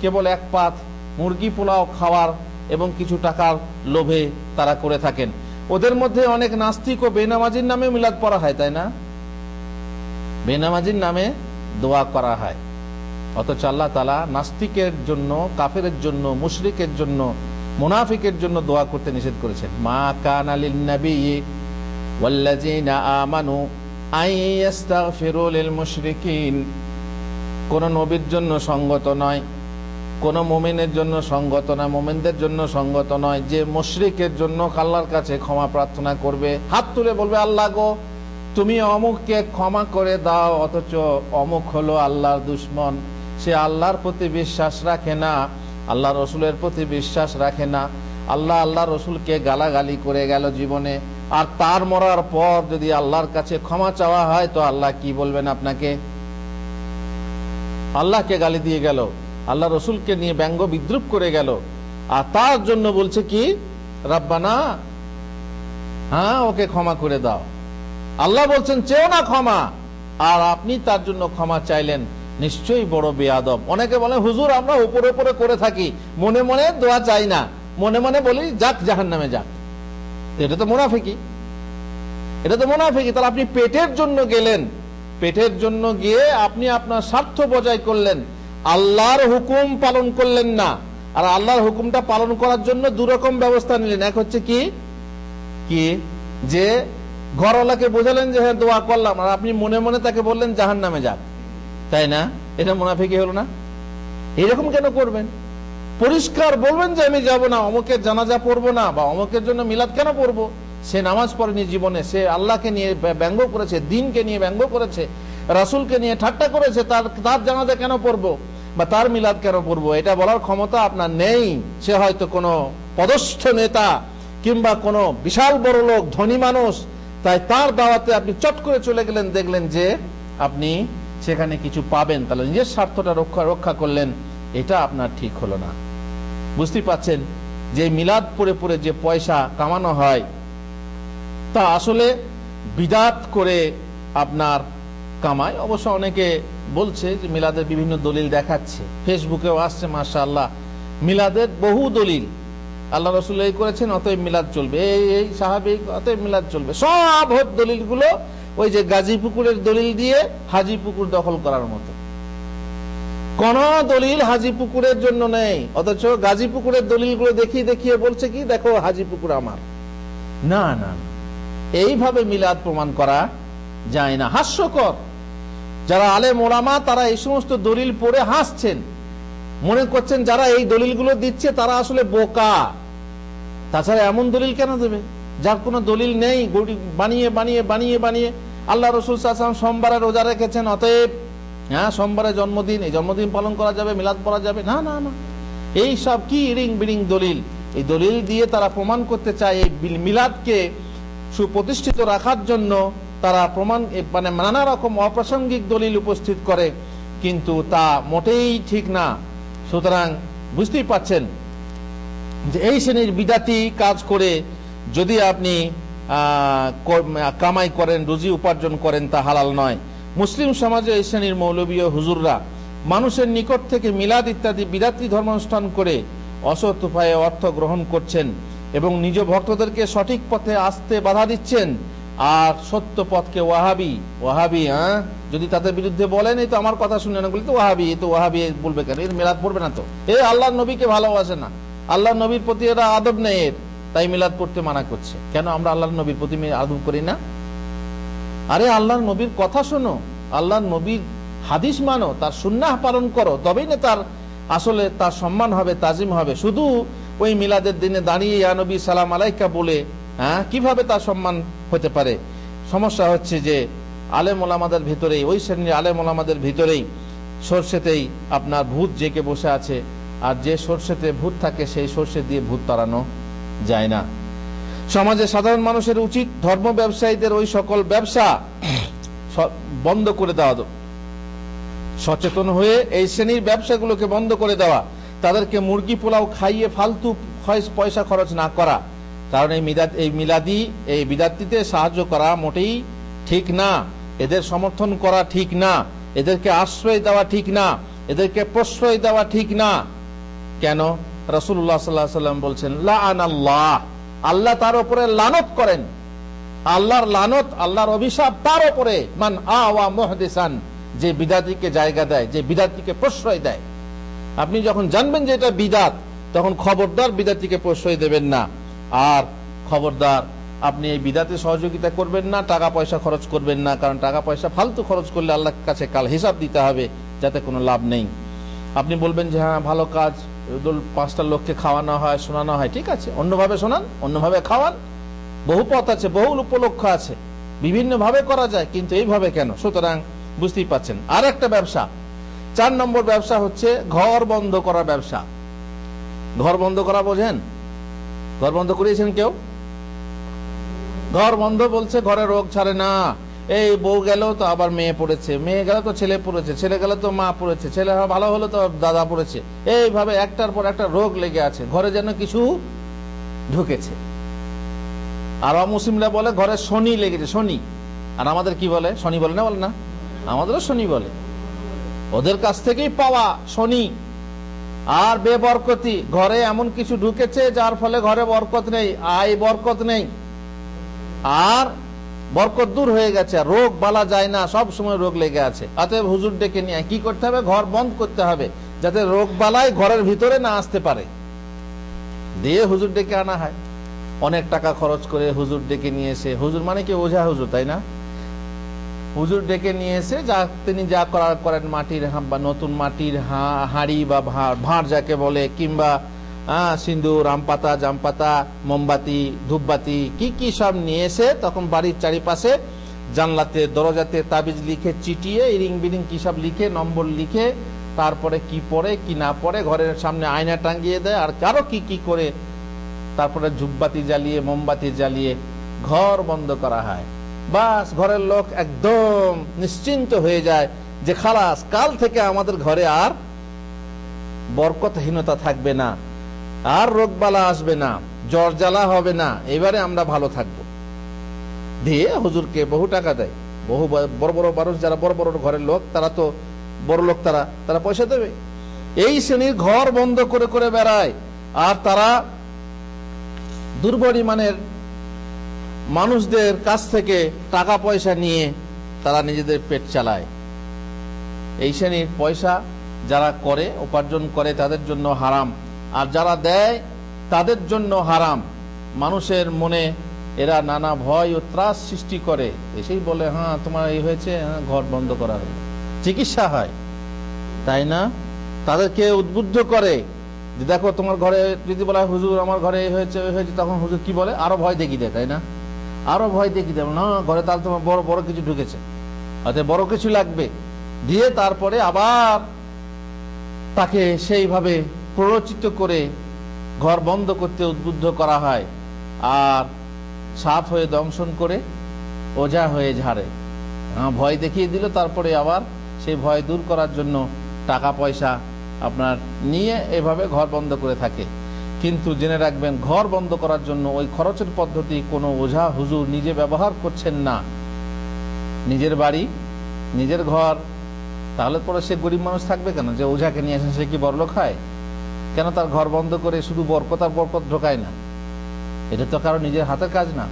কেবল এক পাত মুরগি পোলাও খাওয়ার এবং কিছু টাকার লোভে তারা করে থাকেন। ওদের মধ্যে অনেক নাস্তিক ও বেনামাজির নামে মিলাদ পড়া হয়, তাই না? বেনামাজির নামে দোয়া করা হয়, অথচ আল্লাহ তাআলা নাস্তিকের জন্য, কাফেরের জন্য, মুশরিকের জন্য, মুনাফিকের জন্য দোয়া করতে নিষেধ করেছেন। মা কানা লিন নবী ওয়াল্লাযীনা আমানু আন ইস্তাগফিরু লিল মুশরিকিন, কোন নবীর জন্য সঙ্গত নয়, কোন মুমিনের জন্য সঙ্গত নয়, মুমিনদের জন্য সঙ্গত নয় যে মুশরিকের জন্য আল্লাহর কাছে ক্ষমা প্রার্থনা করবে, হাত তুলে বলবে আল্লাহ গো তুমি অমুককে ক্ষমা করে দাও, অথচ অমুক হলো আল্লাহর দুশমন, সে আল্লাহর প্রতি বিশ্বাস রাখে না, আল্লাহ রসুলের প্রতি বিশ্বাস রাখে না, আল্লাহ রসুলকে গালাগালি করে গেল জীবনে, আর তার মরার পর যদি আল্লাহর কাছে ক্ষমা চাওয়া হয় তো আল্লাহ কি বলবেন আপনাকে? আল্লাহকে গালি দিয়ে গেল, আল্লাহ রসুলকে নিয়ে ব্যঙ্গ বিদ্রুপ করে গেল, আর তার জন্য বলছে কি রাব্বানা, হ্যাঁ ওকে ক্ষমা করে দাও। আল্লাহ বলছেন চেও না ক্ষমা, আর আপনি তার জন্য ক্ষমা চাইলেন, নিশ্চয়ই বড় বেয়াদব। অনেকে বলে হুজুর আমরা উপরে উপরে করে থাকি, মনে মনে দোয়া চাই না, মনে মনে বলি যাক জাহান্নামে যাক। এটা তো মুনাফিকি, এটা তো মুনাফিকি। তাহলে আপনি পেটের জন্য গেলেন, পেটের জন্য গিয়ে আপনি আপনার স্বার্থ বজায় করলেন, আল্লাহর হুকুম পালন করলেন না। আর আল্লাহর হুকুমটা পালন করার জন্য দুরকম ব্যবস্থা নিলেন। এক হচ্ছে কি কি যে ঘরওয়ালাকে বোঝালেন যে হ্যাঁ দোয়া করলাম, আর আপনি মনে মনে তাকে বললেন জাহান্নামে যাক, তাই না? এটা মুনাফিকি হলো না? এরকম কেন করবেন? পরিষ্কার বলবেন যে আমি যাব না, অমুকের জানাজা পড়বো না, বা অমুকের জন্য মিলাদ কেন পড়বো? সে নামাজ পড়েনি জীবনে, সে আল্লাহকে নিয়ে ব্যঙ্গ করেছে, দিনকে নিয়ে ব্যঙ্গ করেছে, রাসূলকে নিয়ে ঠাট্টা করেছে, তার জানাজা কেন পড়বো বা তার মিলাদ কেন পড়বো? এটা বলার ক্ষমতা আপনার নেই। সে হয়তো কোনো পদস্থ নেতা কিংবা কোনো বিশাল বড় লোক, ধনী মানুষ, তাই তার দাওয়াতে আপনি চট করে চলে গেলেন, দেখলেন যে আপনি সেখানে কিছু পাবেন, তাহলে নিজের স্বার্থটা রক্ষা করলেন, এটা আপনার ঠিক হলো না। বুঝতে পাচ্ছেন যে মিলাদ পড়ে পড়ে যে পয়সা কামানো হয় তা আসলে বিদাত করে আপনার কামায়। অবশ্য অনেকে বলছে যে মিলাদের বিভিন্ন দলিল দেখাচ্ছে, ফেসবুকেও আসছে মাশাআল্লাহ, মিলাদের বহু দলিল, আল্লাহ রসুল এই করেছেন অতএব মিলাদ চলবে, এই সাহাবী অতএব মিলাদ চলবে, সব দলিলগুলো ওই যে গাজীপুকুরের দলিল দিয়ে হাজীপুকুর দখল করার মতো। কোন দলিল হাজীপুকুরের জন্য নেই, অথচ গাজীপুকুরের দলিলগুলো দেখিয়ে দেখিয়ে বলছে কি দেখো হাজীপুকুর আমার। না না, এইভাবে মিলাদ প্রমাণ করা যায় না। হাস্যকর, যারা আলেম ওলামা তারা এই সমস্ত দলিল পড়ে হাসছেন, মনে করছেন যারা এই দলিলগুলো দিচ্ছে তারা আসলে বোকা। তাছাড়া এমন দলিল কেন দেবে যার কোনো দলিল নেই? বানিয়ে বানিয়ে বানিয়ে বানিয়ে আল্লাহ রসুল সাল্লাল্লাহু আলাইহি ওয়াসাল্লাম সোমবারে রোজা রেখেছেন, অতএব হ্যাঁ সোমবারে জন্মদিন, এই জন্মদিন পালন করা যাবে, মিলাদ পড়া যাবে। না না না, এই সব কি ইরিং বিরিং দলিল। এই দলিল দিয়ে তারা প্রমাণ করতে চায় এই মিলাদকে সুপ্রতিষ্ঠিত রাখার জন্য তারা প্রমাণ মানে নানা রকম অপ্রাসঙ্গিক দলিল উপস্থিত করে, কিন্তু তা মোটেই ঠিক না। সুতরাং বুঝতেই পাচ্ছেন যে এই শ্রেণীর বিদাতি কাজ করে যদি আপনি কামাই করেন, রুজি উপার্জন করেন, তা হালাল নয়। মুসলিম সমাজে এই শ্রেণীর মৌলবী ও হুজুররা মানুষের নিকট থেকে মিলাদ ইত্যাদি বিদাতি ধর্মানুষ্ঠান করে অসৎ উপায়ে অর্থ গ্রহণ করছেন এবং নিজ ভক্তদেরকে সঠিক পথে আসতে বাধা দিচ্ছেন। আর সত্য পথকে ওয়াহাবি যদি তাদের বিরুদ্ধে বলেন এই তো আমার কথা শুনে না, বলি তো ওয়াহাবি, এই তো ওয়াহাবি বলবে কেন? এর মিলাদ পড়বে না তো, এ আল্লাহর নবীকে ভালোবাসে না, আল্লাহর নবীর প্রতি এরা আদব নেই এর, তাই মিলাদ পড়তে মানা করছে। কেন আমরা আল্লাহর নবীর প্রতি আদব করি না? আরে আল্লাহর নবীর কথা শোনো, আল্লাহর নবীর হাদিস মানো, তার সুন্নাহ পালন করো, তবেই না তার আসলে তার সম্মান হবে, তাজিম হবে। শুধু ওই মিলাদের দিনে দাঁড়িয়ে ইয়া নবী সালাম আলাইকা বলে কিভাবে তার সম্মান হতে পারে? সমস্যা হচ্ছে যে আলেম ওলামাদের ভিতরেই, ওই শ্রেণীর আলেম ওলামাদের ভিতরেই সরষেতেই আপনার ভূত জেগে বসে আছে, আর যে সরষেতে ভূত থাকে সেই সরষে দিয়ে ভূত তাড়ানো যায় না। সমাজে সাধারণ মানুষের উচিত ধর্ম ব্যবসায়ীদের ওই সকল ব্যবসা বন্ধ করে দেওয়া, সচেতন হয়ে এই শ্রেণীর ব্যবসাগুলোকে বন্ধ করে দেওয়া, তাদেরকে মুরগি পোলাও খাইয়ে ফালতু পয়সা খরচ না করা। কারণ এই বিদাতিতে সাহায্য করা মোটেই ঠিক না, এদের সমর্থন করা ঠিক না, এদেরকে আশ্রয় দেওয়া ঠিক না, এদেরকে প্রশ্রয় দেওয়া ঠিক না। কেন? রাসূলুল্লাহ সাল্লাল্লাহু আলাইহি ওয়াসাল্লাম বলছেন, লাআনাল্লাহ, আল্লাহ তার উপরে লানত করেন, আল্লাহর লানত, আল্লাহর অভিশাপ তার উপরে, মান আওয়া মুহদিসান, যে বিদাতিকে জায়গা দেয়, যে বিদাতিকে প্রশ্রয় দেয়। আপনি যখন জানবেন যে এটা বিদাত, তখন খবরদার বিদাতিকে প্রশ্রয় দেবেন না, আর খবরদার আপনি এই বিদাতে সহযোগিতা করবেন না, টাকা পয়সা খরচ করবেন না। কারণ টাকা পয়সা ফালতু খরচ করলে আল্লাহর কাছে কাল হিসাব দিতে হবে, যাতে কোনো লাভ নেই। আপনি বলবেন যে হ্যাঁ ভালো কাজ, 5টা লোককে খাওয়ানো হয়, শোনানো হয়, ঠিক আছে, অন্যভাবে শোনান, অন্যভাবে খাওয়ান, বহু পথ আছে, বহু উপলক্ষ আছে, বিভিন্ন ভাবে করা যায়, কিন্তু এইভাবে কেন? সুতরাং বুঝতেই পাচ্ছেন। আর একটা ব্যবসা, 4 নম্বর ব্যবসা হচ্ছে ঘর বন্ধ করার ব্যবসা। ঘর বন্ধ করা বোঝেন? ঘর বন্ধ করিয়েছেন কেউ? ঘর বন্ধ বলছে ঘরে রোগ ছাড়ে না, এই বউ গেল তো আবার মেয়ে পড়েছে, মেয়ে গেল তো ছেলে পড়েছে, ছেলে গেল তো মা পড়েছে, ছেলে ভালো হলো তো দাদা পড়েছে, এইভাবে একটার পর একটা রোগ লেগে আছে, ঘরে যেন কিছু ঢুকেছে। আর অমুসলিমরা বলে ঘরে শনি লেগেছে, শনি। আর আমাদের কি বলে? শনি বলে না, বলে না, আমাদেরও শনি বলে। ওদের কাছ থেকেই পাওয়া শনি। আর বেবরকতি, ঘরে এমন কিছু ঢুকেছে যার ফলে ঘরে বরকত নেই, আয় বরকত নেই, আর বরকত দূর হয়ে গেছে, রোগ বালা যায় না, সব সময় রোগ লেগে আছে। অতএব হুজুর ডেকে নিয়ে কি করতে হবে? ঘর বন্ধ করতে হবে, যাতে রোগ বালাই ঘরের ভিতরে না আসতে পারে। দিয়ে হুজুর ডেকে আনা হয়, অনেক টাকা খরচ করে হুজুর ডেকে নিয়ে এসে, হুজুর মানে কি ওঝা হুজুর, তাই না? হুজুর ডেকে নিয়ে এসে তিনি যা করার করেন, মাটির বা নতুন মাটির হাঁড়ি বা ভাঁড় যাকে বলে, কিংবা সিন্দুর, আম পাতা, জাম পাতা, মোমবাতি, ধূপবাতি, কি সব নিয়ে এসে তখন বাড়ির চারিপাশে জানলাতে, দরজাতে তাবিজ লিখে চিটিয়ে, ইরিং বিরিং কি সব লিখে, নম্বর লিখে, তারপরে কি পড়ে কি না পড়ে ঘরের সামনে আয়না টাঙ্গিয়ে দেয়, আর কারো কি করে, তারপরে ধূপবাতি জ্বালিয়ে, মোমবাতি জ্বালিয়ে ঘর বন্ধ করা হয়। বাস, ঘরের লোক একদম নিশ্চিন্ত হয়ে যায় যে খালাস, কাল থেকে আমাদের ঘরে আর বরকতহীনতা থাকবে না, আর রোগবালা আসবে না, জ্বর জ্বালা হবে না, এবারে আমরা ভালো থাকবো। দিয়ে হুজুরকে বহু টাকা দেয়, বহু বড় বড় মানুষ যারা বড় বড় ঘরের লোক, তারা তো বড় লোক, তারা পয়সা দেবে। এই শ্রেণীর ঘর বন্ধ করে করে বেড়ায়, আর তারা দুর্পরিমাণের মানুষদের কাছ থেকে টাকা পয়সা নিয়ে তারা নিজেদের পেট চালায়। এই শ্রেণীর পয়সা যারা করে, উপার্জন করে, তাদের জন্য হারাম, আর যারা দেয় তাদের জন্য হারাম। মানুষের মনে এরা নানা ভয় ও ত্রাস সৃষ্টি করে, এসেই বলে হ্যাঁ তোমার এই হয়েছে, হ্যাঁ ঘর বন্ধ করা হয়, চিকিৎসা হয়, তাই না? তাদেরকে উদ্বুদ্ধ করে যে দেখো তোমার ঘরে, যদি বলা হুজুর আমার ঘরে এই হয়েছে ওই হয়েছে, তখন হুজুর কি বলে? আরো ভয় দেখিয়ে দেয়, তাই না? আরো ভয় দেখিয়ে দেয়, না ঘরে তাহলে তোমার বড় বড় কিছু ঢুকেছে, অর্থাৎ বড় কিছু লাগবে। দিয়ে তারপরে আবার তাকে সেইভাবে প্ররোচিত করে ঘর বন্ধ করতে উদ্বুদ্ধ করা হয়, আর সাপ হয়ে দংশন করে ওঝা হয়ে ঝাড়ে। ভয় দেখিয়ে দিল, তারপরে আবার সেই ভয় দূর করার জন্য টাকা পয়সা আপনার নিয়ে এভাবে ঘর বন্ধ করে থাকে। কিন্তু জেনে রাখবেন, ঘর বন্ধ করার জন্য ওই খরচের পদ্ধতি কোনো ওঝা হুজুর নিজে ব্যবহার করছেন না। নিজের বাড়ি, নিজের ঘর, তাহলে পরে সে গরিব মানুষ থাকবে কেন? যে ওঝাকে নিয়ে আসেন সে কি বড়লোক হয়? কেন তার ঘর বন্ধ করে শুধু বরকত আর বরকত ঢোকায় না? এটা তো কারো নিজের হাতের কাজ না।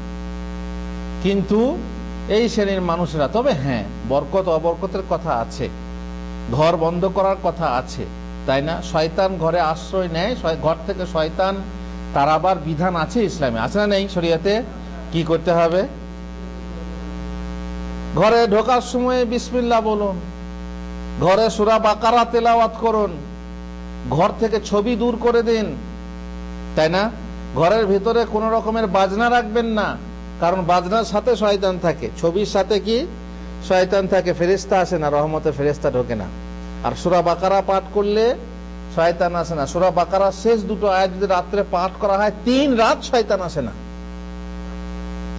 কিন্তু এই শ্রেণীর মানুষেরা, তবে হ্যাঁ বরকত অবরকতের কথা আছে, ঘর বন্ধ করার কথা আছে, তাই না? শয়তান ঘরে আশ্রয় নেয়, ঘর থেকে শয়তান তারাবার বিধান আছে ইসলামে, আছে না নেই? শরিয়াতে কি করতে হবে? ঘরে ঢোকার সময় বিসমিল্লাহ বলুন, ঘরে সূরা বাকারা তেলাওয়াত করুন, ঘর থেকে ছবি দূর করে দিন, তাই না? ঘরের ভিতরে কোনো রকমের বাজনা রাখবেন না, কারণ বাজনার সাথে শয়তান থাকে, ছবির সাথে কি শয়তান থাকে, ফেরেশতা আসে না, রহমতে ফেরেশতা ঢোকে না। আর সূরা বাকারা পাঠ করলে শয়তান আসে না। সূরা বাকারার শেষ দুটো আয়াত যদি রাত্রে পাঠ করা হয় 3 রাত শয়তান আসে না।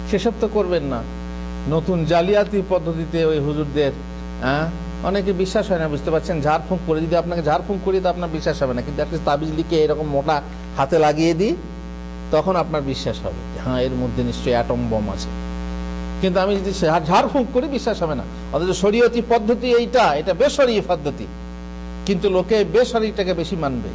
সেসব তো করবেন না। নতুন জালিয়াতি পদ্ধতিতে ওই হুজুরদের অনেকে বিশ্বাস হয় না, বুঝতে পারছেন। ঝাড়ফুঁক করে, যদি আপনাকে ঝাড়ফুঁক করি তো আপনার বিশ্বাস হবে না, কিন্তু একটা তাবিজ লিখে এরকম মোটা হাতে লাগিয়ে দিই, তখন আপনার বিশ্বাস হবে, হ্যাঁ এর মধ্যে নিশ্চয়ই অ্যাটম বোম আছে। কিন্তু আমি যদি ঝাড়ফুঁক করি বিশ্বাস হবে না। অথচ শরীয়তি পদ্ধতি এটা বেশরীয় পদ্ধতি, কিন্তু লোকে বেশরীটাকে বেশি মানবে।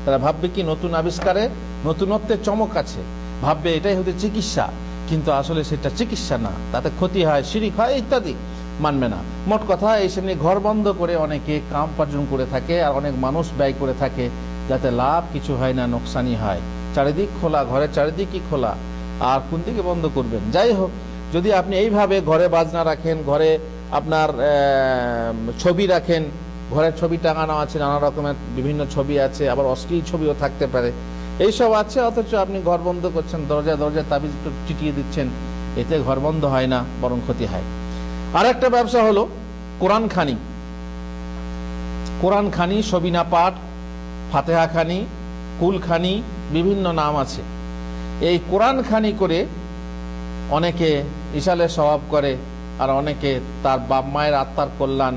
তারা ভাববে কি নতুন আবিষ্কারে নতুনত্বের চমক আছে, ভাববে এটাই হতে চিকিৎসা, কিন্তু আসলে সেটা চিকিৎসা না, তাতে ক্ষতি হয়, শিরিক হয় ইত্যাদি, মানবে না। মোট কথা এই শ্রেণী ঘর বন্ধ করে অনেকে কাম উপার্জন করে থাকে, আর অনেক মানুষ ব্যয় করে থাকে, যাতে লাভ কিছু হয় না, নোকসানি হয়। চারিদিক খোলা, ঘরের চারিদিকই খোলা, আর কোন দিকে বন্ধ করবেন? যাই হোক, যদি আপনি এইভাবে ঘরে বাজনা রাখেন, ঘরে আপনার ছবি রাখেন, ঘরের ছবি টাঙানো আছে, নানা রকমের বিভিন্ন ছবি আছে, আবার অশ্লীল ছবিও থাকতে পারে, এইসব আছে, অথচ আপনি ঘর বন্ধ করছেন, দরজায় দরজায় তাবিজ চিটিয়ে দিচ্ছেন, এতে ঘর বন্ধ হয় না, বরং ক্ষতি হয়। আর একটা ব্যবসা হলো কোরআন খানি। কোরআন খানি, সবিনা পাঠ, ফাতেহা খানি, কুল খানি, বিভিন্ন নাম আছে। এই কোরআন খানি করে অনেকে ইশালে সওয়াব করে, আর অনেকে তার বাপ মায়ের আত্মার কল্যাণ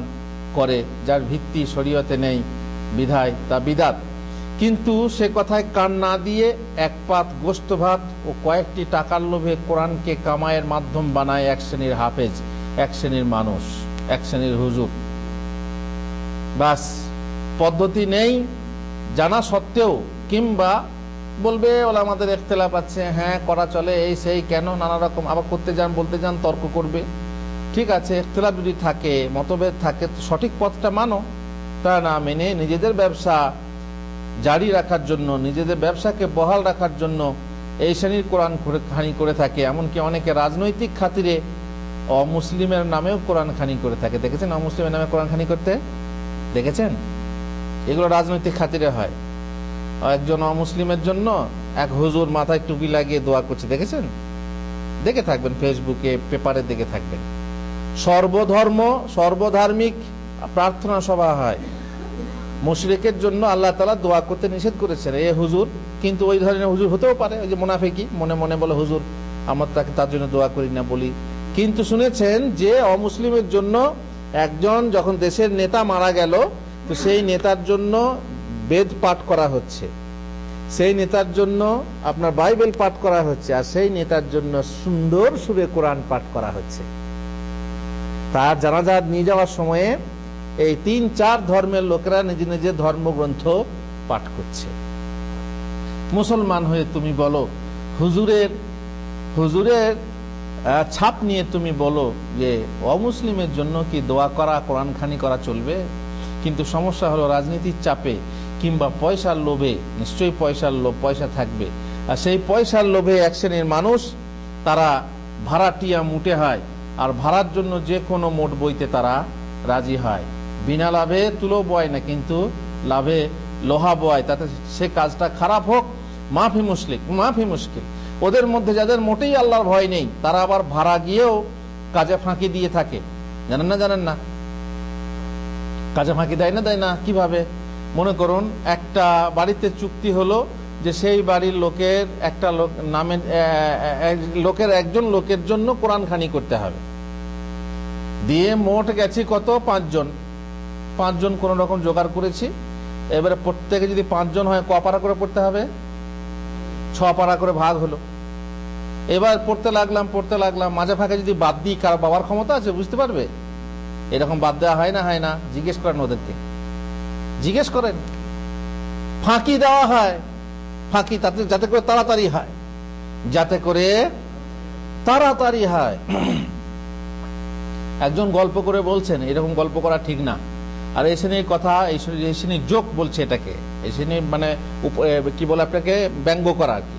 করে, যার ভিত্তি শরীয়তে নেই, বিধায় তা বিদাত। কিন্তু সে কথায় কান না দিয়ে এক পাত গোস্ত ভাত ও কয়েকটি টাকার লোভে কোরআনকে কামাইয়ের মাধ্যম বানায় এক শ্রেণীর হাফেজ, এক শ্রেণীর মানুষ, এক শ্রেণীর হুজুর। বাস, পদ্ধতি নেই জানা সত্ত্বেও, কিংবা বলবে ওলামাদের ইখতিলাফ আছে, হ্যাঁ করা চলে, এই সেই, কেন, নানা রকম, আবার করতে যান বলতে যান, তর্ক করবে। ঠিক আছে, ইখতিলাফ যদি থাকে, মতভেদ থাকে, সঠিক পথটা মানো। তা না মেনে নিজেদের ব্যবসা জারি রাখার জন্য, নিজেদের ব্যবসাকে বহাল রাখার জন্য এই শ্রেণীর কোরআন খানি করে থাকে। এমনকি অনেকে রাজনৈতিক খাতিরে অমুসলিমের নামেও কোরআন খানি করে থাকে। দেখেছেন অমুসলিমের নামে কোরআন খানি করতে? দেখেছেন? এগুলো রাজনৈতিক খাতিরে হয়। একজন অমুসলিমের জন্য এক হুজুর মাথায় টুপি লাগিয়ে দোয়া করছে, দেখেছেন? দেখে থাকবেন, ফেসবুকে, পেপারে দেখে থাকবেন। সর্বধর্ম সর্বধার্মিক প্রার্থনা সভা হয়, মুশরিকের জন্য আল্লাহ তাআলা দোয়া করতে নিষেধ করেছেন এ হুজুর। কিন্তু ওই ধরনের হুজুর হতেও পারে, ওই যে মুনাফিকি, মনে মনে বলে হুজুর আমরা তার জন্য দোয়া করি না বলি। কিন্তু শুনেছেন যে অমুসলিমের জন্য একজন যখন দেশের নেতা মারা গেল, তো সেই নেতার জন্য বেদ পাঠ করা হচ্ছে, সেই নেতার জন্য আপনার বাইবেল পাঠ করা হচ্ছে, আর সেই নেতার জন্য সুন্দর সুরে কোরআন পাঠ করা হচ্ছে। তার জানাজা নিয়ে যাওয়ার সময়ে এই 3-4 ধর্মের লোকেরা নিজ নিজের ধর্মগ্রন্থ পাঠ করছে। মুসলমান হয়ে তুমি বলো, হুজুরের ছাপ নিয়ে তুমি বলো যে অমুসলিমের জন্য কি দোয়া করা, কোরআন খানি করা চলবে? কিন্তু সমস্যা হলো রাজনীতির চাপে কিংবা পয়সার লোভে, নিশ্চয়ই পয়সার লোভ, পয়সা থাকবে, আর সেই পয়সার লোভে এক শ্রেণীর মানুষ তারা ভাড়াটিয়া মুটে হয়, আর ভাড়ার জন্য যে কোনো মোট বইতে তারা রাজি হয়। বিনা লাভে তুলো বয় না, কিন্তু লাভে লোহা বয়, তাতে সে কাজটা খারাপ হোক মাফি মুশকিল। ওদের মধ্যে যাদের মোটেই আল্লাহর ভয় নেই, তারা আবার ভাড়া গিয়েও কাজে ফাঁকি দিয়ে থাকে। জানেন না কাজে ফাঁকি দেয় না? কিভাবে? মনে করুন একটা বাড়িতে চুক্তি হলো যে সেই বাড়ির লোকের একটা লোকের একজন লোকের জন্য কোরআন খানি করতে হবে, দিয়ে মোট গেছি কত? 5 জন কোন রকম জোগাড় করেছি। এবারে প্রত্যেকে যদি 5 জন হয়, ক পারা করে পড়তে হবে? 6 পারা করে ভাগ হলো। এবার পড়তে লাগলাম, মাঝে ফাঁকে যদি বাদ দিই, কার বাবার ক্ষমতা আছে বুঝতে পারবে? এরকম বাদ দেওয়া হয় না? জিজ্ঞেস করেন ওদেরকে, জিজ্ঞেস করেন। ফাঁকি দেওয়া হয়, ফাঁকি যাতে করে তাড়াতাড়ি হয়। একজন গল্প করে বলছেন এরকম গল্প করা ঠিক না, আর এই শ্রেণীর কথা, এই শ্রেণীর জোক বলছে এটাকে, এই শ্রেণীর মানে কি বলে আপনাকে ব্যঙ্গ করা আর কি,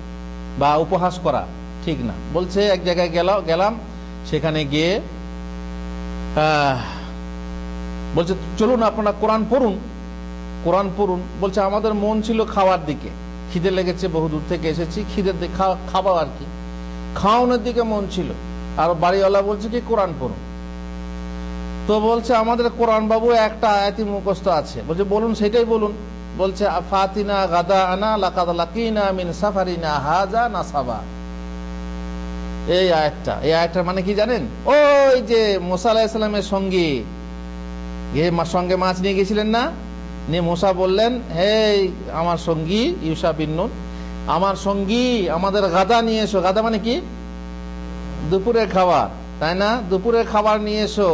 বা উপহাস করা ঠিক না। বলছে এক জায়গায় গেলাম, সেখানে গিয়ে বলছে চলুন আপনারা কোরআন পড়ুন। বলছে আমাদের মন ছিল খাওয়ার দিকে, খিদে লেগেছে, বহু দূর থেকে এসেছি, খিদে খাবো আর কি, খাওয়ানোর দিকে মন ছিল। আর বাড়িওয়ালা বলছে কি কোরআন পড়ুন। তো বলছে আমাদের কোরআন বাবু একটা আয়াতি মুখস্থ আছে। বলছে বলুন, সেটাই বলুন। বলছে ফাতিনা গাদা আনা লাকাদ লাকিনা মিন সাফারিনা হাজা নাসাবা। এই আয়াতটা মানে কি জানেন? ওই যে মুসা আলাইহিস সালামের সঙ্গী সঙ্গে মাছ নিয়ে গেছিলেন না, নিয়ে মুসা বললেন, হে আমার সঙ্গী ইউসা বিন নুন, আমার সঙ্গী আমাদের গাদা নিয়ে এসো। গাদা মানে কি? দুপুরের খাবার, তাই না? দুপুরের খাবার নিয়ে এসো,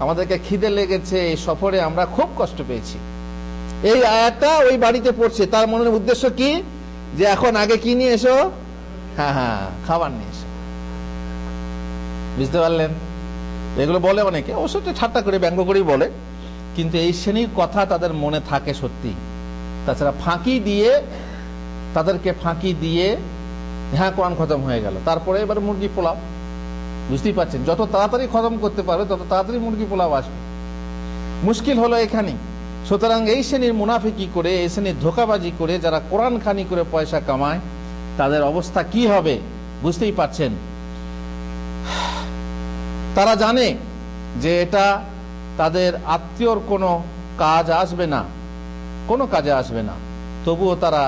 আমাদেরকে খিদে লেগেছে, এই সফরে আমরা খুব কষ্ট পেয়েছি। এই আয়াতটা ওই বাড়িতে পড়ছে। তার মনের উদ্দেশ্য কি? যে এখন আগে কি নিয়ে এসো? হ্যাঁ, খাবার নিয়ে এসো। বুঝতে পারলেন? এগুলো বলে অনেকে, অবশ্য ঠাট্টা করে ব্যঙ্গ করেই বলে, কিন্তু এই শ্রেণীর কথা তাদের মনে থাকে সত্যি। তাছাড়া তাদেরকে ফাঁকি দিয়ে হ্যাঁ কোরআন খতম হয়ে গেল, তারপরে এবার মুরগি পোলাও। বুঝতেই পারছেন, যত তাড়াতাড়ি খতম করতে পারবে তত তাড়াতাড়ি মুরগি পোলাও আসবে। মুশকিল হলো এখানে। সুতরাং এই শ্রেণীর মুনাফিকি করে, এই শ্রেণীর ধোঁকাবাজি করে যারা কোরআন খানি করে পয়সা কামায়, তাদের অবস্থা কি হবে বুঝতেই পারছেন। তারা জানে যে এটা তাদের আত্মীয়র কোনো কাজ আসবে না, কোনো কাজে আসবে না, তবুও তারা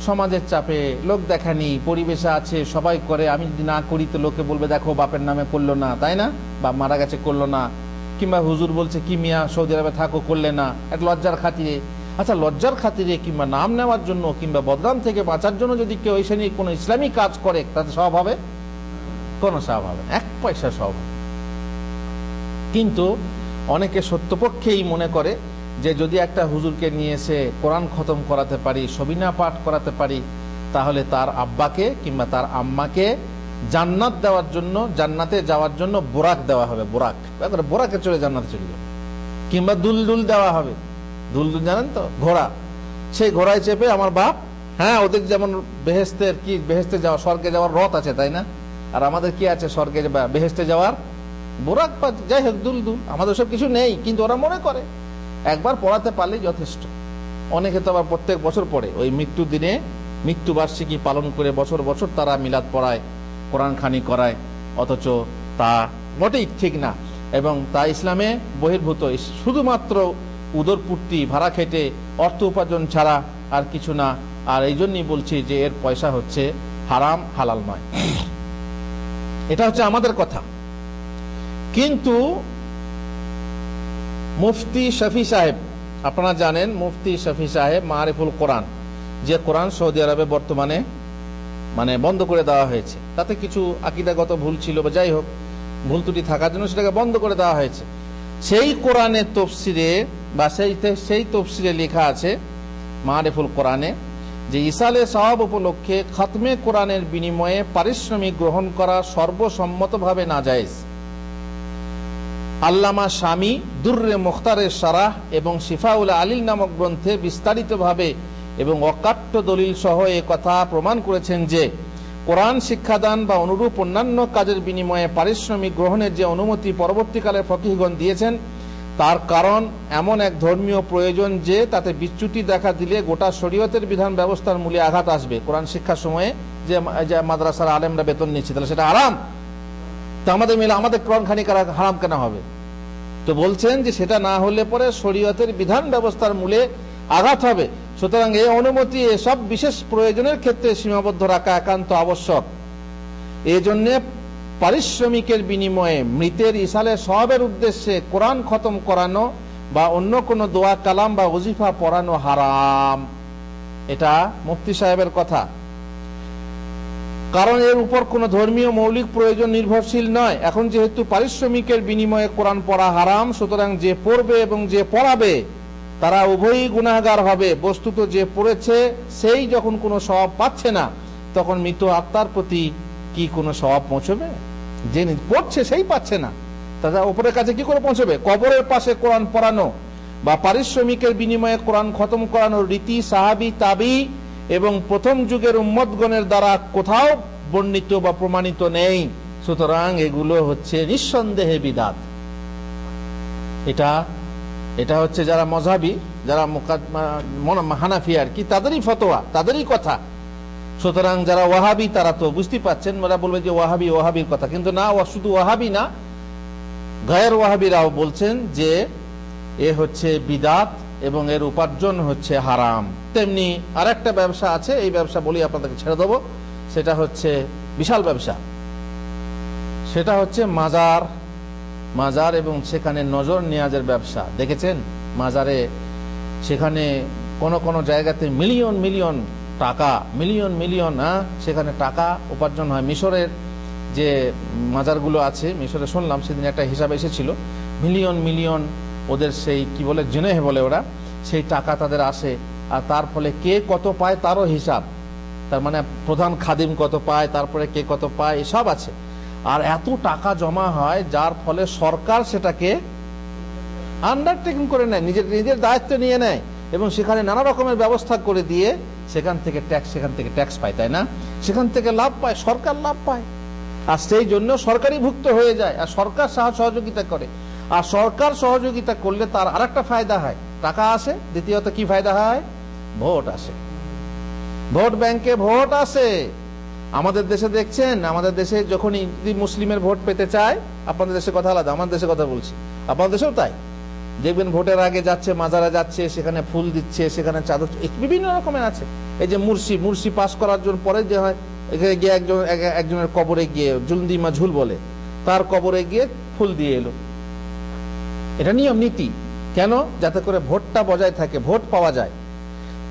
সমাজের চাপে, লোক দেখানি পরিবেশে আছে, সবাই করে, আমি যদি না করি তো লোকে বলবে দেখো বাপের নামে করলো না, তাই না? বাপ মারা গেছে করলো না, কিংবা হুজুর বলছে কি মিয়া সৌদি আরবে থাকো করলে না, এক লজ্জার খাতিরে। আচ্ছা, লজ্জার খাতিরে কিংবা নাম নেওয়ার জন্য কিংবা বদনাম থেকে বাঁচার জন্য যদি কেউ এই শ্রেণীর কোনো ইসলামী কাজ করে, তাতে সব হবে? কোনো সব হবে না, এক পয়সা সব। কিন্তু অনেকে সত্যপক্ষেই মনে করে যে যদি একটা হুজুরকে নিয়ে এসে কোরআন খতম করাতে পারি, সবিনা পাঠ করাতে পারি, তাহলে তার আব্বাকে কিংবা তার আম্মাকে জান্নাত দেওয়ার জন্য, জান্নাতে যাওয়ার জন্য বোরাক দেওয়া হবে। বোরাকে চলে জান্নাতে চলে যাবে। কিংবা দুলদুল দেওয়া হবে। দুলদুল জানেন তো? ঘোড়া। সেই ঘোড়ায় চেপে আমার বাপ, হ্যাঁ ওদের যেমন বেহেশতে যাওয়া, স্বর্গে যাওয়ার রথ আছে, তাই না? আর আমাদের কি আছে স্বর্গে বা বেহেশতে যাওয়ার? বোরাক বা যাই হোক দুলদুল। আমাদের সব কিছু নেই, কিন্তু ওরা মনে করে একবার পড়াতে পারলেই যথেষ্ট। অনেকে তো আবার প্রত্যেক বছর পড়ে, ওই মৃত্যুর দিনে মৃত্যুবার্ষিকী পালন করে বছর বছর তারা মিলাদ পড়ায়, কোরআন খানি করায়, অথচ তা মোটেই ঠিক না এবং তা ইসলামে বহির্ভূত। শুধুমাত্র উদরপূর্তি, ভাড়া খেটে অর্থ উপার্জন ছাড়া আর কিছু না। আর এই জন্যই বলছি যে এর পয়সা হচ্ছে হারাম, হালাল নয়। এটা হচ্ছে আমাদের কথা। কিন্তু মুফতি শফি সাহেব, আপনারা জানেন মুফতি শফি সাহেব মারিফুল কোরআন, যে কোরআন সৌদি আরবে বর্তমানে বন্ধ করে দেওয়া হয়েছে, তাতে কিছু আকীদাগত ভুল ছিল বা যাই হোক ভুল ত্রুটি থাকার জন্য সেটাকে বন্ধ করে দেওয়া হয়েছে। সেই কোরআনের তফসিরে বা সেই তফসিরে লেখা আছে মারিফুল কোরআনে যে ইসালে সওয়াব উপলক্ষে খতমে কোরআনের বিনিময়ে পারিশ্রমিক গ্রহণ করা সর্বসম্মতভাবে নাজায়েজ। আল্লামা শামী দুররে মুখতারের শারাহ এবং শিফাউল আলিল নামক গ্রন্থে বিস্তারিতভাবে এবং অকাট্য দলিল সহ এ কথা প্রমাণ করেছেন যে কোরআন শিক্ষাদান বা অনুরূপ অন্যান্য কাজের বিনিময়ে পারিশ্রমিক গ্রহণের যে অনুমতি পরবর্তীকালে ফকিহগণ দিয়েছেন, তার কারণ এমন এক ধর্মীয় প্রয়োজন যে তাতে বিচ্যুতি দেখা দিলে গোটা শরীয়তের বিধান ব্যবস্থার মূলে আঘাত আসবে। কোরআন শিক্ষার সময়ে যে মাদ্রাসার আলেমরা বেতন নিচ্ছে, তাহলে সেটা হারাম। তো আমাদের কোরআন খানি করা হারাম কেন হবে? তো বলছেন যে সেটা না হলে পরে শরীয়তের বিধান ব্যবস্থার মূলে আঘাত হবে। সুতরাং এই অনুমতি এসব বিশেষ প্রয়োজনের ক্ষেত্রে সীমাবদ্ধ রাখা একান্ত আবশ্যক। এই জন্য পারিশ্রমিকের বিনিময়ে মৃতের ইসালে সওয়াবের উদ্দেশ্যে কোরআন খতম করানো বা অন্য কোনো দোয়া কালাম বা ওজিফা পড়ানো হারাম। এটা মুফতি সাহেবের কথা। কারণ এর উপর কোন ধর্মীয় মৌলিক প্রয়োজন নির্ভরশীল নয়। এখন যেহেতু পারিশ্রমিকের বিনিময়ে কোরআন পড়া হারাম, সুতরাং যে পড়বে এবং যে পড়াবে তারা উভয়ই গুনাহগার হবে। বস্তুত যে পড়েছে সেই যখন কোনো সওয়াব পাচ্ছে না, তখন মৃত আত্মার প্রতি কি কোনো সওয়াব পৌঁছবে? যে পড়ছে সেই পাচ্ছে না, তারা উপরের কাছে কি করে পৌঁছবে? কবরের পাশে কোরআন পড়ানো বা পারিশ্রমিকের বিনিময়ে কোরআন খতম করানোর রীতি সাহাবী, তাবী এবং প্রথম যুগের উম্মতগণের দ্বারা কোথাও বর্ণিত বা প্রমাণিত নেই। সুতরাং এগুলো হচ্ছে নিঃসন্দেহে বিদআত। এটা এটা হচ্ছে যারা মযহাবী, যারা হানাফি আর কি, তাদেরই ফতোয়া, তাদেরই কথা। সুতরাং যারা ওয়াহাবি তারা তো বুঝতেই পাচ্ছেন, ওরা বলবে যে ওয়াহাবির কথা, কিন্তু না, শুধু ওয়াহাবি না, গায়ের ওয়াহাবিরাও বলছেন যে এ হচ্ছে বিদাত এবং এর উপার্জন হচ্ছে হারাম। তেমনি আরেকটা ব্যবসা আছে, এই ব্যবসা বলি আপনাদেরকে ছেড়ে দেবো, সেটা হচ্ছে বিশাল ব্যবসা, সেটা হচ্ছে মাজার এবং সেখানে নজর নিয়াজের ব্যবসা। দেখেছেন মাজারে, সেখানে কোন জায়গাতে মিলিয়ন টাকা, মিলিয়ন সেখানে টাকা উপার্জন হয়। মিশরের যে মাজারগুলো আছে, মিশরে শুনলাম সেদিন একটা হিসাব এসেছিল, মিলিয়ন ওদের সেই কি বলে জেনেহ বলে ওরা, সেই টাকা তাদের আসে। আর তার ফলে কে কত পায় তারও হিসাব, তার মানে প্রধান খাদিম কত পায়, তারপরে কে কত পায়, এসব আছে। আর এত টাকা জমা হয় যার ফলে সরকার সেটাকে আন্ডারটেকিং করে নেয়, নিজের দায়িত্ব নিয়ে নেয় এবং সেখানে নানা রকমের ব্যবস্থা করে দিয়ে সেখান থেকে ট্যাক্স পায়, তাই না? সেখান থেকে লাভ পায়, সরকার লাভ পায়, আর সেই জন্য সরকারই ভুক্ত হয়ে যায়, আর সরকার সহযোগিতা করে। আর সরকার সহযোগিতা করলে তার আরেকটা ফায়দা হয়, টাকা আসে, দ্বিতীয়ত কি ফায়দা হয়? ভোট আসে, ভোট ব্যাংকে ভোট আসে। আমাদের দেশে দেখছেন, আমাদের দেশে যখনই মুসলিমের ভোট পেতে চায়, আপনাদের দেশের কথা আলাদা, আমার দেশের কথা বলছি, আপনাদের দেশেও তাই, দেখবেন ভোটের আগে যাচ্ছে, মাজারে যাচ্ছে, সেখানে ফুল দিচ্ছে, সেখানে চাদর, বিভিন্ন রকমের আছে। এই যে মুর্শি পাস করার জন্য পরে যে হয়, এখানে গিয়ে একজনের কবরে গিয়ে জুলদি মাঝুল বলে, তার কবরে গিয়ে ফুল দিয়ে এলো। এটা নিয়ম নীতি, কেন? যাতে করে ভোটটা বজায় থাকে, ভোট পাওয়া যায়।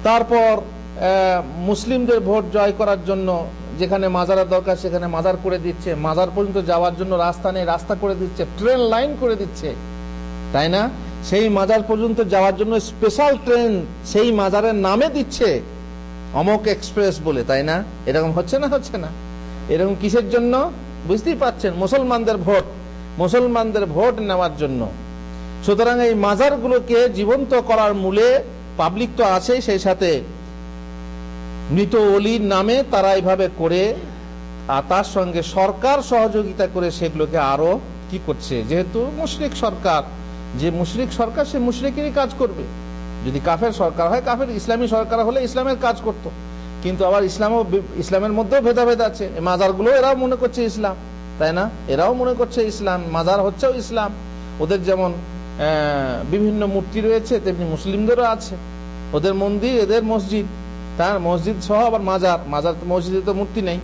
তারপর মুসলিমদের ভোট জয় করার জন্য যেখানে মাজারের দরকার সেখানে মাজার করে দিচ্ছে, মাজার পর্যন্ত যাওয়ার জন্য রাস্তা নেই, রাস্তা করে দিচ্ছে, ট্রেন লাইন করে দিচ্ছে, তাই না? সেই মাজার পর্যন্ত যাওয়ার জন্য স্পেশাল ট্রেন সেই মাজারের নামে দিচ্ছে, অমক এক্সপ্রেস বলে, তাই না? এরকম হচ্ছে না? এরকম কিসের জন্য? বুঝতেই পাচ্ছেন, মুসলমানদের ভোট নেওয়ার জন্য। সুতরাং এই মাজারগুলোকে জীবন্ত করার মূলে পাবলিক তো আছে, সেই সাথে মৃত অলির নামে তারা এইভাবে করে, আর তার সঙ্গে সরকার সহযোগিতা করে সেগুলোকে আরো কি করছে, যেহেতু মুশরিক সরকার, যে মুশরিক সরকার সে মুশরিকেরই কাজ করবে। যদি কাফের সরকার হয়, কাফের, ইসলামী সরকার হলে ইসলামের কাজ করত। কিন্তু আবার ইসলামের মধ্যেও ভেদাভেদ আছে। মাজারগুলো এরাও মনে করছে ইসলাম, তাই না? এরাও মনে করছে ইসলাম, মাজার হচ্ছেও ইসলাম। ওদের যেমন বিভিন্ন মূর্তি রয়েছে, তেমনি মুসলিমদেরও আছে, ওদের মন্দির, এদের মসজিদ, তার মসজিদ সহ আবার মাজার মসজিদে তো মূর্তি নেই,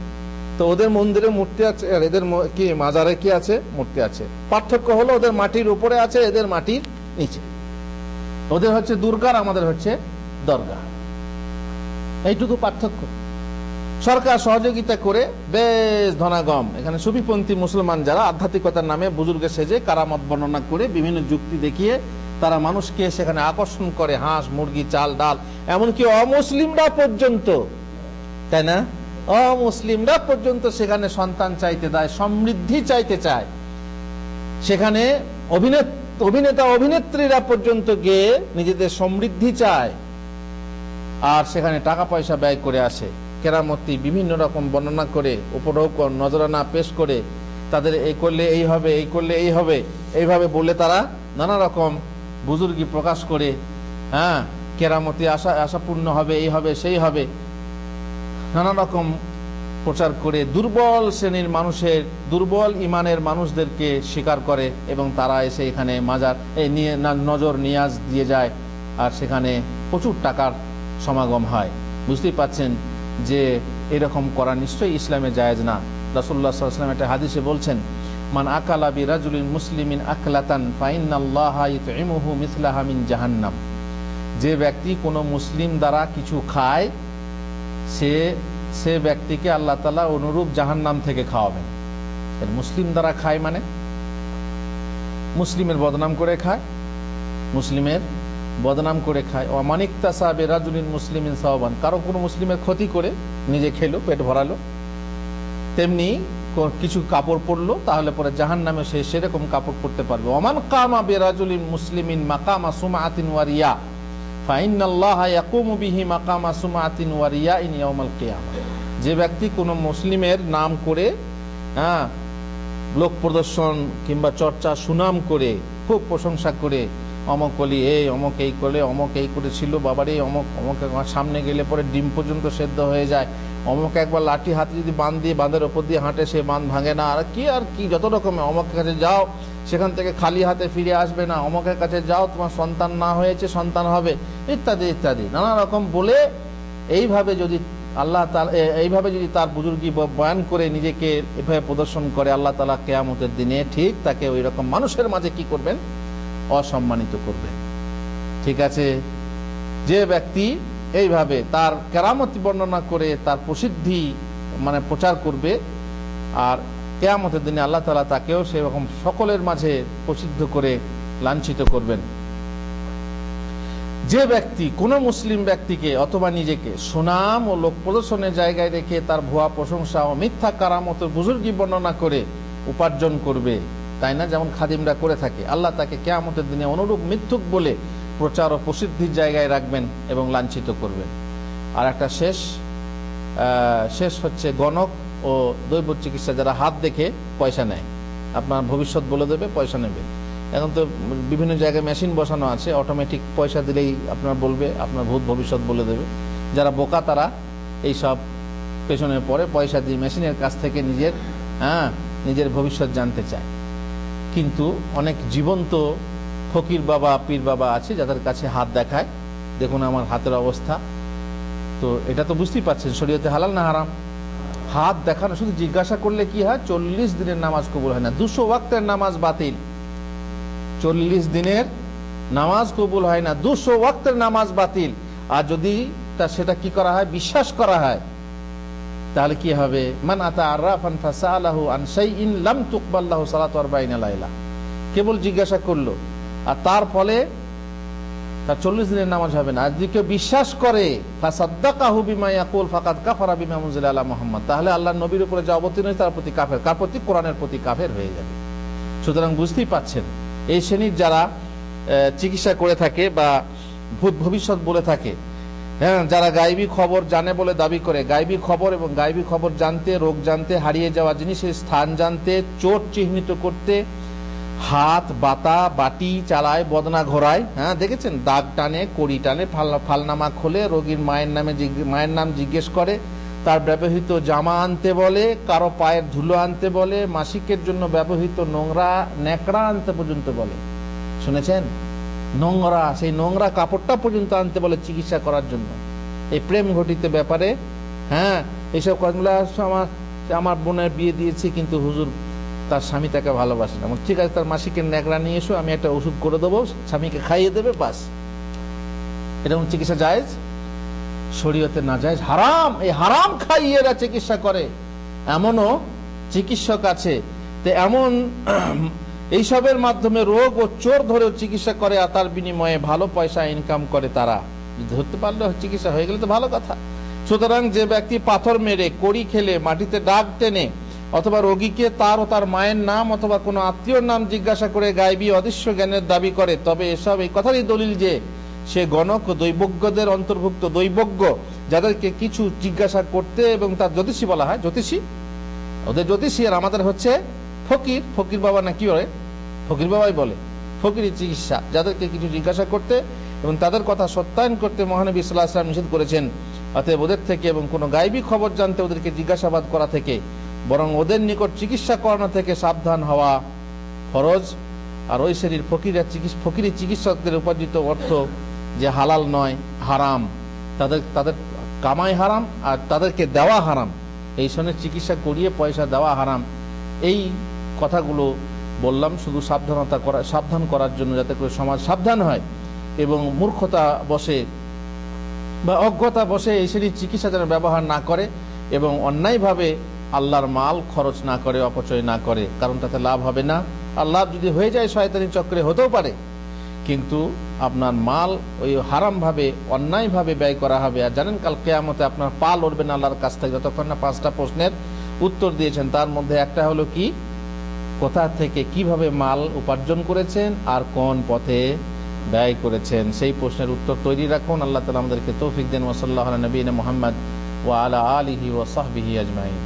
তো ওদের মন্দিরে মূর্তি আছে, আর এদের কি মাজারে কি আছে? মূর্তি আছে। পার্থক্য হলো ওদের মাটির উপরে আছে, এদের মাটির নিচে। ওদের হচ্ছে দুর্গার, আমাদের হচ্ছে দরগা, এইটুকু পার্থক্য। সরকার সহযোগিতা করে বেশ ধনাগম, এখানে সুফিপন্থী মুসলমান যারা আধ্যাত্মিকতার নামে বুজুর্গের সেজে কারামত বর্ণনা করে বিভিন্ন যুক্তি দেখিয়ে তারা মানুষকে সেখানে আকর্ষণ করে, হাঁস, মুরগি, চাল, ডাল, এমনকি অমুসলিমরা পর্যন্ত, তাই না? অমুসলিমরা পর্যন্ত সেখানে সন্তান চাইতে দেয়, সমৃদ্ধি চাইতে চায়। সেখানে অভিনেতা অভিনেত্রীরা পর্যন্ত গিয়ে নিজেদের সমৃদ্ধি চায়, আর সেখানে টাকা পয়সা ব্যয় করে আসে, কেরামতি বিভিন্ন রকম বর্ণনা করে, উপঢৌক নজরানা পেশ করে, তাদের এই করলে এই হবে, এই করলে এই হবে, এইভাবে বলে তারা নানা রকম বুজুর্গি প্রকাশ করে, হ্যাঁ, কেরামতি আশা পূর্ণ হবে, এই হবে, সেই হবে, নানা রকম প্রচার করে দুর্বল শ্রেণীর মানুষের, দুর্বল ইমানের মানুষদেরকে স্বীকার করে, এবং তারা এসে এখানে মাজার নজর নিয়াজ দিয়ে যায়, আর সেখানে প্রচুর টাকার সমাগম হয়। বুঝতেই পাচ্ছেন যে এরকম করা নিশ্চয়ই ইসলামে জায়েজ না। রাসূলুল্লাহ সাল্লাল্লাহু আলাইহি ওয়াসাল্লাম একটা হাদিসে বলছেন, মান আকালা বিরাজুলিন মুসলিমিন আকলাতান ফাইন্নাল্লাহা ইউতঈমুহু মিসলাহা মিন জাহান্নাম। যে ব্যক্তি কোনো মুসলিম দ্বারা কিছু খায়, সে ব্যক্তিকে আল্লাহ তাআলা অনুরূপ জাহান্নাম থেকে খাওয়াবেন। মুসলিম দ্বারা খায় মানে মুসলিমের বদনাম করে খায়, মুসলিমের বদনাম করে খায়। ওয়ামানিকতাসা বিরাজুলিন মুসলিমিন সাওবান, কারো কোনো মুসলিমের ক্ষতি করে নিজে খেলো, পেট ভরালো, তেমনি কিছু কাপড় পরলো, তাহলে পরে জাহান্নামে সে সেরকম কাপড় পরতে পারবে। ওমান কামা বিরাজুলিন মুসলিমিন মাকামা সুমআতিন ওয়া রিয়া ফাইন্নাল্লাহা ইয়াকুমু বিহি মাকামা সুমআতিন ওয়া রিয়াইন ইয়াউমাল কিয়ামাহ। যে ব্যক্তি কোনো মুসলিমের নাম করে, লোক প্রদর্শন কিংবা চর্চা, সুনাম করে, খুব প্রশংসা করে, অমক অলি এই অমক এই করলে, অমক এই করেছিল, বাবারে অমক অমক সামনে গেলে পরে ডিম পর্যন্ত সেদ্ধ হয়ে যায়, অমক একবার লাঠি হাতে যদি বাঁধ দিয়ে বাঁধের ওপর দিয়ে হাঁটে সে বাঁধ ভাঙে না, আর কি যত রকমের, অমকের কাছে যাও সেখান থেকে খালি হাতে ফিরে আসবে না, অমকের কাছে যাও তোমার সন্তান না হয়েছে সন্তান হবে, ইত্যাদি ইত্যাদি নানা রকম বলে এইভাবে যদি আল্লাহ তাআলা এইভাবে যদি তার বুজুর্গি বয়ান করে নিজেকে এভাবে প্রদর্শন করে, আল্লাহ তাআলা কিয়ামতের দিনে ঠিক তাকে ওই রকম মানুষের মাঝে কি করবেন, অসম্মানিত করবেন। ঠিক আছে, যে ব্যক্তি এইভাবে তার কেরামতি বর্ণনা করে তার প্রসিদ্ধি মানে প্রচার করবে, আর কিয়ামতের দিনে আল্লাহ তাআলা তাকেও সেরকম সকলের মাঝে প্রসিদ্ধ করে লাঞ্ছিত করবেন। যে ব্যক্তি কোন মুসলিম ব্যক্তিকে অথবা নিজেকে সুনাম ও লোক প্রদর্শনের জায়গায় রেখে তার ভুয়া প্রশংসা ও মিথ্যা কারামতের বুজুর্গি বর্ণনা করে উপার্জন করবে, তাই না, যেমন খাদিমরা করে থাকে, আল্লাহ তাকে কিয়ামতের দিনে অনুরূপ মিথ্যুক বলে প্রচার ও প্রসিদ্ধির জায়গায় রাখবেন এবং লাঞ্ছিত করবেন। আর একটা শেষ হচ্ছে গণক ও দৈব চিকিৎসা, যারা হাত দেখে পয়সা নেয়, আপনার ভবিষ্যৎ বলে দেবে, পয়সা নেবে। এখন তো বিভিন্ন জায়গায় মেশিন বসানো আছে, অটোমেটিক পয়সা দিলেই আপনার বলবে, আপনার ভূত ভবিষ্যৎ বলে দেবে। যারা বোকা তারা এইসব পেছনে পড়ে পয়সা দিয়ে মেশিনের কাছ থেকে নিজের ভবিষ্যৎ জানতে চায়। কিন্তু অনেক জীবন্ত ফকির বাবা পীর বাবা আছে যাদের কাছে হাত দেখায়, দেখুন আমার হাতের অবস্থা, তো এটা তো বুঝতেই পারছেন শরীয়তে হালাল না হারাম। হাত দেখানো, শুধু জিজ্ঞাসা করলে কি হয়, 40 দিনের নামাজ কবুল হয় না, 200 ওয়াক্তের নামাজ বাতিল, 40 দিনের নামাজ কবুল হয় না, 200 ওয়াক্তের নামাজ বাতিল। আর যদি সেটা কি করা হয়, বিশ্বাস করা হয়, তাহলে কি হবে, মান আতা আরাফান ফাসালাহু আন শাইইন লাম তুকবাল লাহু সালাতু 40 লাইলা, কেবল জিজ্ঞাসা করলো আর তার ফলে তার 40 দিনের নামাজ হবে না। আর যদি কেউ বিশ্বাস করে ফাসাদ্দাকাহু বিমা ইয়াকুল ফাকাদ কাফারা বিমা উনজিলা আলা মুহাম্মদ, তাহলে আল্লাহর নবীর উপরে যা অবতীর্ণ হয়েছে তার প্রতি কাফের, কার প্রতি, কোরআনের প্রতি কাফের হয়ে যাবে। সুতরাং বুঝতেই পাচ্ছেন এই শ্রেণীর যারা চিকিৎসা করে থাকে বা ভূত ভবিষ্যৎ বলে থাকে, যারা গায়েবী খবর জানে বলে দাবি করে, গায়েবী খবর এবং গায়েবী খবর জানতে, রোগ জানতে, হারিয়ে যাওয়া জিনিসের স্থান জানতে, চোট চিহ্নিত করতে, হাত বাতা বাটি চালায়, বদনা ঘোরায়, দেখেছেন, দাগ টানে, কড়ি টানে, ফালনামা খোলে, রোগীর মায়ের নাম জিজ্ঞেস করে, তার ব্যবহৃত জামা আনতে বলে, কারো পায়ের ধুলো আনতে বলে, মাসিকের জন্য ব্যবহৃত নোংরা ন্যাকড়া আনতে পর্যন্ত বলে, শুনেছেন, নোংরা সেই নোংরা কাপড়টা পর্যন্ত আনতে বলে চিকিৎসা করার জন্য। এই প্রেম ঘটিত ব্যাপারে এইসব কথাগুলো, আমার বোনের বিয়ে দিয়েছি কিন্তু হুজুর তার স্বামী তাকে ভালোবাসে না, ঠিক আছে তার মাসিকের ন্যাকড়া নিয়ে এসো, আমি একটা ওষুধ করে দেবো, স্বামীকে খাইয়ে দেবে, বাস। এরকম চিকিৎসা জায়েজ? শরীয়তে না জায়েজ, হারাম। এই হারাম খাইয়ে এরা চিকিৎসা করে, এমনও চিকিৎসক আছে। তো এমন এইসবের মাধ্যমে রোগ ও চোর ধরেও চিকিৎসা করে, আর তার বিনিময়ে ভালো পয়সা ইনকাম করে তারা। ধরতে পারলে চিকিৎসা হয়ে গেলে তো ভালো কথা। সুতরাং যে ব্যক্তি পাথর মেরে, কড়ি খেলে, মাটিতে দাগ টেনে, অথবা রোগীকে তার ও তার মায়ের নাম অথবা কোনো আত্মীয়র নাম জিজ্ঞাসা করে গায়েবী অদৃশ্য জ্ঞানের দাবি করে, তবে এসব এই কথারই দলিল যে সে গণক ও দৈবজ্ঞদের অন্তর্ভুক্ত। দৈবজ্ঞ যাদেরকে কিছু জিজ্ঞাসা করতে এবং তার জ্যোতিষী বলা হয়, জ্যোতিষী, ওদের জ্যোতিষী, আর আমাদের হচ্ছে ফকির, ফকির বাবা না কি বলে, ফকির বাবাই বলে, ফকিরি চিকিৎসা, যাদেরকে কিছু জিজ্ঞাসা করতে এবং তাদের কথা সত্যায়ন করতে মহানবী সাল্লাল্লাহু আলাইহি ওয়াসাল্লাম নিষেধ করেছেন। অতএব ওদের থেকে এবং কোনো গায়েবী খবর জানতে ওদেরকে জিজ্ঞাসাবাদ করা থেকে বরং ওদের নিকট চিকিৎসা করানো থেকে সাবধান হওয়া ফরজ। আর ওই শ্রেণীর ফকিরি চিকিৎসকদের উপার্জিত অর্থ যে হালাল নয়, হারাম, তাদের কামাই হারাম আর তাদেরকে দেওয়া হারাম, এই শ্রেণীর চিকিৎসা করিয়ে পয়সা দেওয়া হারাম। এই কথাগুলো বললাম শুধু সাবধান করার জন্য, যাতে করে সমাজ সাবধান হয় এবং মূর্খতা বসে বা অজ্ঞতা বসে এই শ্রেণীর চিকিৎসা যেন ব্যবহার না করে এবং অন্যায়ভাবে আল্লাহর মাল খরচ না করে, অপচয় না করে, কারণ তাতে লাভ হবে না। আর লাভ যদি হয়ে যায় শয়তানি চক্রে হতেও পারে, কিন্তু আপনার মাল ওই হারাম ভাবে অন্যায় ভাবে ব্যয় করা হবে। আর জানেন কাল কিয়ামতে আপনার পা লড়বে না আল্লাহর কাছ থেকে, যতক্ষণ না 5টা প্রশ্নের উত্তর দিয়েছেন। তার মধ্যে একটা হলো কি, কোথা থেকে কিভাবে মাল উপার্জন করেছেন আর কোন পথে ব্যয় করেছেন, সেই প্রশ্নের উত্তর তৈরি রাখুন। আল্লাহ তাআলা আমাদেরকে তৌফিক দেন। ওয়া সাল্লাল্লাহু আলা নবিয়িনা মুহাম্মদ ওয়া আলা আলিহি ওয়া সাহবিহি আজমাইন।